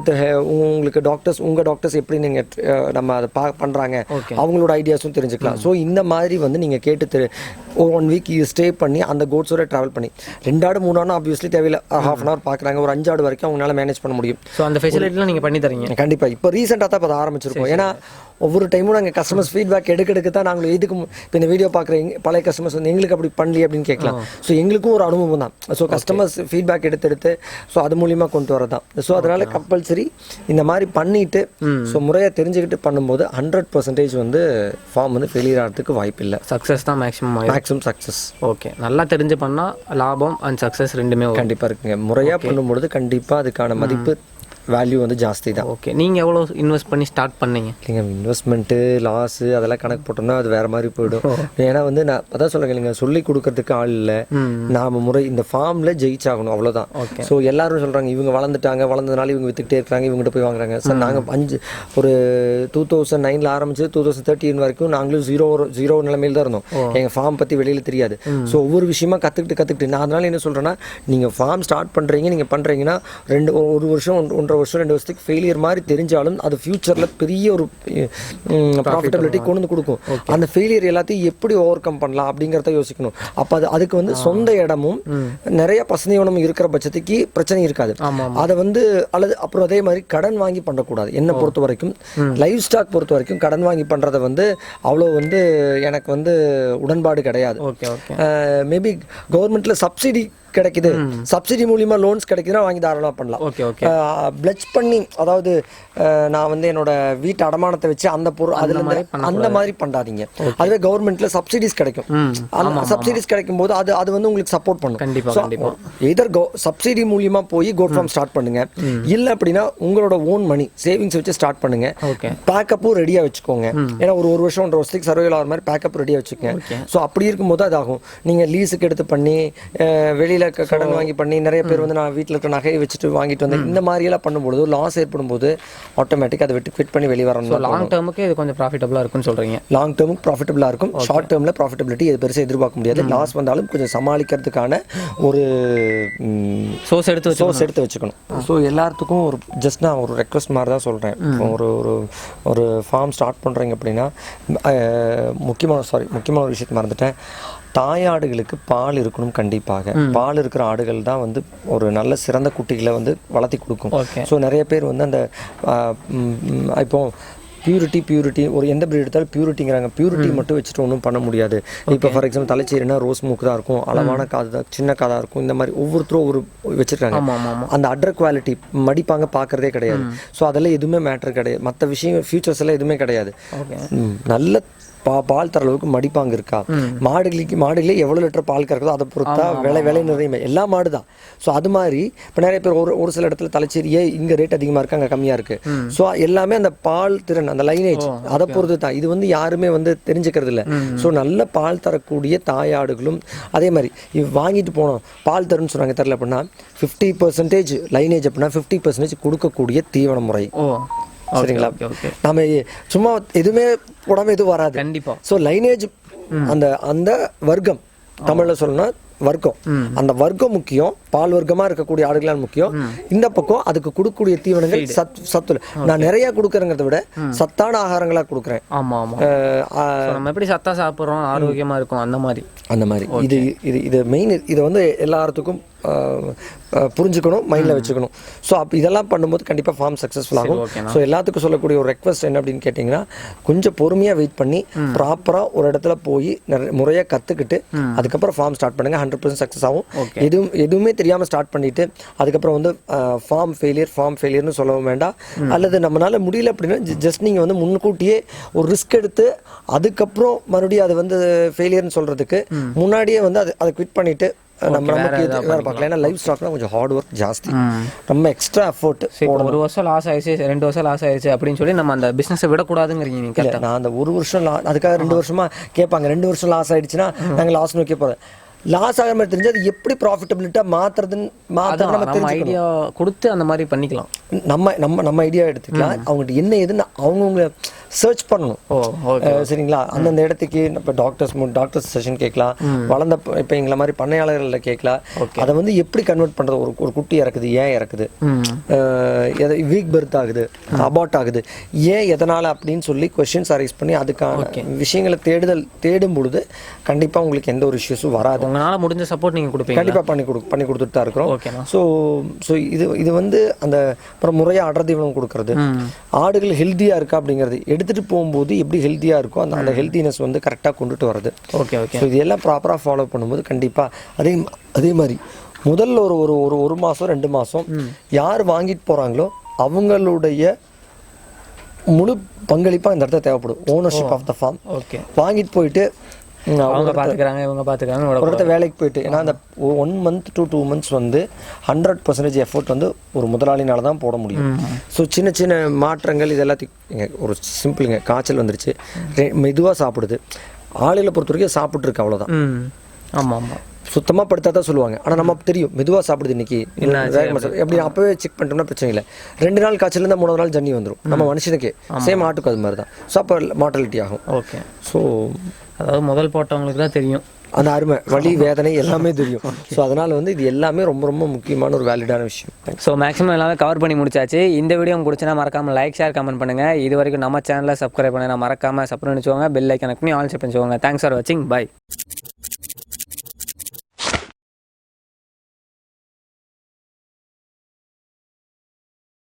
உங்களுக்கு உங்கள் டாக்டர்ஸ் எப்படி நீங்கள் நம்ம அதை பண்ணுறாங்க அவங்களோட ஐடியாஸும் தெரிஞ்சுக்கலாம். ஸோ இந்த மாதிரி நீங்கள் கேட்டு 1 வீக் ஸ்டே பண்ணி அந்த கோட்ஸோட ட்ராவல் பண்ணி 2 ஆடு 3 ஆடு ஆப்வியஸ்லி தேவையில்லை, ½ அன் ஹவர் பார்க்குறாங்க, ஒரு 5 ஆடு வரைக்கும் அவங்களால மேனேஜ் பண்ண முடியும். ஸோ அந்த ஃபெசிலிட்டிலாம் நீங்கள் பண்ணி தரீங்க? கண்டிப்பாக. இப்போ ரீசெண்டாக தான் இப்போ ஆரம்பிச்சிருக்கோம். ஏன்னா ஒவ்வொரு டைமும் நாங்கள் கஸ்டமர்ஸ் ஃபீட்பேக் எடுக்க தான் நாங்கள் இதுக்கு இப்போ இந்த வீடியோ பார்க்குறீங்க பழைய கஸ்டமர்ஸ் எங்களுக்கு அப்படி பண்ணலி அப்படின்னு கேட்கலாம். ஸோ எங்களுக்கும் ஒரு அனுபவம் தான். ஸோ கஸ்டமர்ஸ் ஃபீட்பேக் எடுத்து ஸோ அது மூலிமா கொண்டு வரதான். ஸோ அதனால் கம்பல்சரி இந்த மாதிரி பண்ணிட்டு ஸோ முறையாக தெரிஞ்சுக்கிட்டு பண்ணும்போது 100% ஃபார்ம் ஃபெயிலியர் ஆகிறதுக்கு வாய்ப்பு இல்லை. சக்ஸஸ் தான் மேக்ஸிமம் சக்ஸஸ். ஓகே, நல்லா தெரிஞ்சு பண்ணால் லாபம் அண்ட் சக்ஸஸ் ரெண்டுமே கண்டிப்பாக இருக்குங்க. முறையாக பண்ணும்பொழுது கண்டிப்பாக அதுக்கான மதிப்பு வேல்யூ ஜாஸ்தி தான். ஓகே, நீங்கள் எவ்வளோ இன்வெஸ்ட் பண்ணி ஸ்டார்ட் பண்ணீங்க? இல்லைங்க, இன்வெஸ்ட்மெண்ட்டு லாஸு அதெல்லாம் கணக்கு போட்டோம்னா அது வேறு மாதிரி போயிடும். ஏன்னா நான் அதான் சொல்லுங்க, இல்லைங்க, சொல்லி கொடுக்கறதுக்கு ஆள் இல்லை. நாம் இந்த ஃபார்மில் ஜெயிச்சாகணும், அவ்வளோதான். ஸோ எல்லாரும் சொல்கிறாங்க இவங்க வளர்ந்ததுனால இவங்க வித்துக்கிட்டே இருக்கிறாங்க, இவங்ககிட்ட போய் வாங்குறாங்க. சார் நாங்கள் ஒரு 2009 ஆரம்பிச்சு 2013 வரைக்கும் நாங்களும் ஜீரோ நிலைமையில் தான் இருந்தோம். எங்கள் ஃபார்ம் பற்றி வெளியில் தெரியாது. ஸோ ஒவ்வொரு விஷயமா கற்றுக்கிட்டு நான் அதனால என்ன சொல்கிறேன்னா, நீங்கள் ஃபார்ம் ஸ்டார்ட் பண்ணுறீங்க, நீங்கள் பண்ணுறீங்கன்னா 1 வருஷம் 1.5 வருஷம் 2 வருஷத்துக்கு ஃபெயிலியர் மாதிரி தெரிஞ்சாலும் அது ஃபியூச்சரில் பெரிய ஒரு ப்ராஃபிட்டபிலிட்டி கொண்டு வந்து கொடுக்கும். அந்த ஃபெயிலியர் எல்லாத்தையும் எப்படி ஓவர் கம் பண்ணலாம் அப்படிங்கிறத யோசிக்கணும். அப்போ அதுக்கு வந்து சொந்த இடமும் நிறைய பசுமைவனம் இருக்கிற பட்சத்துக்கு பிரச்சனை இருக்காது. அதை வந்து அல்லது அப்புறம் அதே மாதிரி கடன் வாங்கி பண்ணக்கூடாது. என்னை பொறுத்த வரைக்கும் லைவ் ஸ்டாக் பொறுத்த வரைக்கும் கடன் வாங்கி பண்ணுறதை வந்து அவ்வளோ வந்து எனக்கு வந்து உடன்பாடு கிடையாது. மேபி கவர்மெண்ட்ல சப்சிடி கிடைக்குது, சப்சிடி மூலியமா லோன்ஸ் கிடைக்குதுன்னா வாங்கி தாராளமாக பண்ணலாம். பிளட்ஜ் பண்ணி, அதாவது நான் வந்து என்னோட வீட்டு அடமானத்தை வச்சு அந்த பொருள் அதுல அந்த மாதிரி பண்ணாதீங்க. அதுவே கவர்மெண்ட்ல சப்சிடிஸ் கிடைக்கும். அந்த சப்சிடிஸ் கிடைக்கும் போது அது வந்து உங்களுக்கு சப்போர்ட் பண்ணும். எதர் சப்சிடி மூலியமா போய் கோட் ஃபார்ம் ஸ்டார்ட் பண்ணுங்க. இல்ல அப்படின்னா உங்களோட ஓன் மணி சேவிங்ஸ் வச்சு ஸ்டார்ட் பண்ணுங்க. பேக்கப்பும் ரெடியா வச்சுக்கோங்க. ஏன்னா ஒரு வருஷம் 1.5 வருஷத்துக்கு சர்வைவல் ஆகிற மாதிரி பேக்கப் ரெடியா வச்சுக்கோங்க. ஸோ அப்படி இருக்கும்போது அது ஆகும். நீங்க லீஸுக்கு எடுத்து பண்ணி வெளியில கடன் வாங்கி பண்ணி நிறைய பேர் வந்து நான் வீட்டில் இருக்க நகையை வச்சுட்டு வாங்கிட்டு வந்தேன், இந்த மாதிரி எல்லாம் பண்ணும்போது லாஸ் ஏற்படும் போது ஆட்டோமேட்டிக்காக அதை விட்டு குவிட் பண்ணி வெளியே வரணும். லாங் டேர்முக்கு இது கொஞ்சம் ப்ராஃபிட்டபிளாக இருக்கும்னு சொல்கிறீங்க. லாங் டேர்முக்கு ப்ராஃபிட்டபிளாக இருக்கும். ஷார்ட் டேர்மில் ப்ராஃபிட்டபிலிட்டி இது பெருசாக எதிர்பார்க்க முடியாது. லாஸ் வந்தாலும் கொஞ்சம் சமாளிக்கிறதுக்கான ஒரு சோர்ஸ் எடுத்து வச்சுக்கணும். ஸோ எல்லாத்துக்கும் ஒரு ஜஸ்ட் நான் ஒரு ரெக்வஸ்ட் மாதிரி தான் சொல்கிறேன். ஒரு ஃபார்ம் ஸ்டார்ட் பண்ணுறீங்க அப்படின்னா முக்கியமான ஒரு விஷயத்தை மறந்துட்டேன். தாயாடுகளுக்கு பால் இருக்கணும். கண்டிப்பாக பால் இருக்கிற ஆடுகள் தான் வந்து ஒரு நல்ல சிறந்த குட்டிகளை வந்து வளர்த்தி கொடுக்கும். ஸோ நிறைய பேர் வந்து அந்த இப்போ பியூரிட்டி ஒரு எந்த பிரீட் எடுத்தாலும் பியூரிட்டிங்கிறாங்க. பியூரிட்டி மட்டும் வச்சுட்டு ஒன்றும் பண்ண முடியாது. இப்போ ஃபார் எக்ஸாம்பிள் தலைச்சேரினா ரோஸ் மூக்கு தான் இருக்கும், அளவான காது தான், சின்ன காதாக இருக்கும். இந்த மாதிரி ஒவ்வொருத்தரும் ஒவ்வொரு வச்சுருக்காங்க. அந்த அட்ரர் குவாலிட்டி மடிப்பாங்க பார்க்குறதே கிடையாது. ஸோ அதெல்லாம் எதுவுமே மேட்டர் கிடையாது. மற்ற விஷயம் ஃபியூச்சர்ஸ் எல்லாம் எதுவுமே கிடையாது. நல்ல பால் தர அளவுக்கு மடிப்பாங்க இருக்கா, மாடுகளே எவ்வளோ லிட்டர் பால் கறக்குதோ அதை பொறுத்தா விலை நிறைய எல்லா மாடு தான். ஸோ அது மாதிரி இப்போ நிறைய பேர் ஒரு சில இடத்துல தலைச்சேரியே இங்கே ரேட் அதிகமாக இருக்குது, அங்கே கம்மியாக இருக்குது. ஸோ எல்லாமே அந்த பால் திறன், அந்த லைனேஜ் அதை பொறுத்து தான். இது வந்து யாருமே வந்து தெரிஞ்சுக்கிறது இல்லை. ஸோ நல்ல பால் தரக்கூடிய தாயாடுகளும் அதே மாதிரி வாங்கிட்டு போனோம் பால் தருன்னு சொன்னாங்க, தெரில அப்படின்னா 50% லைனேஜ் அப்படின்னா 50% கொடுக்கக்கூடிய தீவன முறை. சரிங்களா? நம்ம சும்மா எதுவுமே உடம்பு எதுவும் வராது கண்டிப்பா. ஸோ லைனேஜ் அந்த வர்க்கம், தமிழ்ல சொல்லணும்னா வர்க்கம், அந்த வர்க்கம் முக்கியம். பால் வர்க்கமா இருக்கக்கூடிய ஆடுகளால் முக்கியம். இந்த பக்கம் அதுக்கு கொடுக்கக்கூடிய தீவனங்கள் சத்து நான் நிறைய கொடுக்கறத விட சத்தான ஆகாரங்களா கொடுக்குறேன். ஆமா ஆமா, நம்ம எப்படி சத்தா சாப்பிட்றோம் ஆரோக்கியமா இருக்கும் அந்த மாதிரி இது மெயின். இதை வந்து எல்லாத்துக்கும் புரிஞ்சுக்கணும், மைண்டில் வச்சுக்கணும். ஸோ அப்போ இதெல்லாம் பண்ணும்போது கண்டிப்பாக ஃபார்ம் சக்ஸஸ்ஃபுல் ஆகும். ஸோ எல்லாத்துக்கும் சொல்லக்கூடிய ஒரு ரெக்வஸ்ட் என்ன அப்படின்னு கேட்டிங்கன்னா, கொஞ்சம் பொறுமையாக வெயிட் பண்ணி ப்ராப்பராக ஒரு இடத்துல போய் முறையாக கற்றுக்கிட்டு அதுக்கப்புறம் ஃபார்ம் ஸ்டார்ட் பண்ணுங்கள். 100% சக்ஸஸ் ஆகும். எதுவுமே தெரியாமல் ஸ்டார்ட் பண்ணிவிட்டு அதுக்கப்புறம் வந்து ஃபார்ம் ஃபெயிலியர்னு சொல்லவும் வேண்டாம். அல்லது நம்மளால முடியல அப்படின்னா ஜஸ்ட் நீங்கள் வந்து முன்கூட்டியே ஒரு ரிஸ்க் எடுத்து அதுக்கப்புறம் மறுபடியும் அது வந்து ஃபெயிலியர்னு சொல்கிறதுக்கு முன்னாடியே வந்து அதை குவிட் பண்ணிவிட்டு நம்ம பார்க்கலாம். ஏன்னா லைவ் ஸ்டாக்னா கொஞ்சம் ஹார்ட் ஒர்க் ஜாஸ்தி, நம்ம எக்ஸ்ட்ரா எஃபோர்ட். ஒரு வருஷம் லாஸ் ஆயிடுச்சு, 2 வருஷம் லாஸ் ஆயிடுச்சு அப்படின்னு சொல்லி நம்ம அந்த பிசினஸை விடக்கூடாதுங்கிறீங்க நீங்க. நான் அந்த 1 வருஷம் அதுக்காக 2 வருஷமா கேட்பாங்க. 2 வருஷம் லாஸ் ஆயிடுச்சுன்னா நாங்கள் லாஸ் நோக்கி போகிறோம். லாஸ் ஆகிற மாதிரி தெரிஞ்சு அது எப்படி ப்ராஃபிட்டபிலிட்டியாக மாற்றுறதுன்னு ஐடியா கொடுத்து அந்த மாதிரி பண்ணிக்கலாம். நம்ம ஐடியா எடுத்துக்கலாம். அவங்ககிட்ட என்ன ஏதுன்னு அவங்கவுங்க சர்ச் பண்ணணும். சரிங்களா? அந்தந்த இடத்துக்கு இப்போ டாக்டர்ஸ் செஷன் கேட்கலாம், வளர்ந்த இப்போ எங்களை மாதிரி பண்ணையாளர்களில் கேட்கலாம். அதை வந்து எப்படி கன்வெர்ட் பண்ணுறது, ஒரு குட்டி இறக்குது, ஏன் இறக்குது, வீக் பர்த் ஆகுது, அபார்ட் ஆகுது, ஏன் எதனால் அப்படின்னு சொல்லி கொஸ்டின்ஸ் அரைஸ் பண்ணி அதுக்கான விஷயங்களை தேடும் பொழுது கண்டிப்பாக உங்களுக்கு எந்த ஒரு இஷ்யூஸும் வராது. உங்களால் முடிஞ்ச சப்போர்ட் நீங்கள் கொடுப்பீங்க. கண்டிப்பாக பண்ணி கொடுத்துட்டு தான் இருக்கிறோம். ஸோ இது வந்து அந்த அப்புறம் முறையாக அடர் தீவனம் கொடுக்கறது, ஆடுகள் ஹெல்த்தியாக இருக்கா அப்படிங்கிறது எடுத்துகிட்டு போகும்போது எப்படி ஹெல்த்தியாக இருக்கோ அந்த ஹெல்த்தினஸ் வந்து கரெக்டாக கொண்டுட்டு வருது. ஓகே. ஸோ இதெல்லாம் ப்ராப்பராக ஃபாலோ பண்ணும்போது கண்டிப்பாக அதே மாதிரி முதல்ல ஒரு மாதம் 2 மாதம் யார் வாங்கிட்டு போகிறாங்களோ அவங்களுடைய முழு பங்களிப்பாக இந்த இடத்துல தேவைப்படும். Ownership of the farm. Okay. வாங்கிட்டு போயிட்டு அவங்க பார்த்துக்கிறாங்க, இவங்க பார்த்துக்கிறாங்க, ஒரு இடத்த வேலைக்கு போயிட்டு. ஏன்னா அந்த 1 month to 2 months வந்து 100% எஃபோர்ட் வந்து ஒரு முதலாளினால தான் போட முடியும். ஸோ சின்ன சின்ன மாற்றங்கள் இது எல்லாத்தையும் ஒரு சிம்பிளுங்க. காய்ச்சல் வந்துருச்சு, மெதுவாக சாப்பிடுது, ஆளுகளை பொறுத்த வரைக்கும் சாப்பிட்ருக்கு, அவ்வளோதான். ஆமாம் ஆமாம், சுத்தமாக படுத்தா தான் சொல்லுவாங்க. ஆனால் நம்ம தெரியும் மெதுவாக சாப்பிடுது இன்னைக்கு எப்படி அப்போவே செக் பண்ணிட்டோம்னா பிரச்சனை இல்லை. 2 நாள் காய்ச்சல் 3 நாள் ஜன்னி வந்துடும் நம்ம மனுஷனுக்கே. சேம் ஆட்டுக்கும் அது மாதிரி தான். ஸோ அப்போ மார்டாலிட்டி ஆகும். ஓகே. ஸோ அதாவது முதல் போட்டவங்களுக்கு தான் தெரியும். அந்த அருமை வலி வேதனை எல்லாமே தெரியும். ஸோ அதனால் வந்து இது எல்லாமே ரொம்ப ரொம்ப முக்கியமான ஒரு வேலிடான விஷயம். ஸோ மேக்ஸிமம் எல்லாமே கவர் பண்ணி முடிச்சாச்சு. இந்த வீடியோ உங்களுக்கு பிடிச்சினா மறக்காமல் லைக் ஷேர் கமெண்ட் பண்ணுங்கள். இது வரைக்கும் நம்ம சேனலை சப்ஸ்கிரைப் பண்ணி மறக்காமல் சப்ஸ்கிரைப் பண்ணிச்சுக்கோங்க. பெல் ஐக்கன் பண்ணி ஆல் செட் பண்ணிச்சுக்கோங்க. தேங்க்ஸ் ஃபார் வாட்சிங். பை.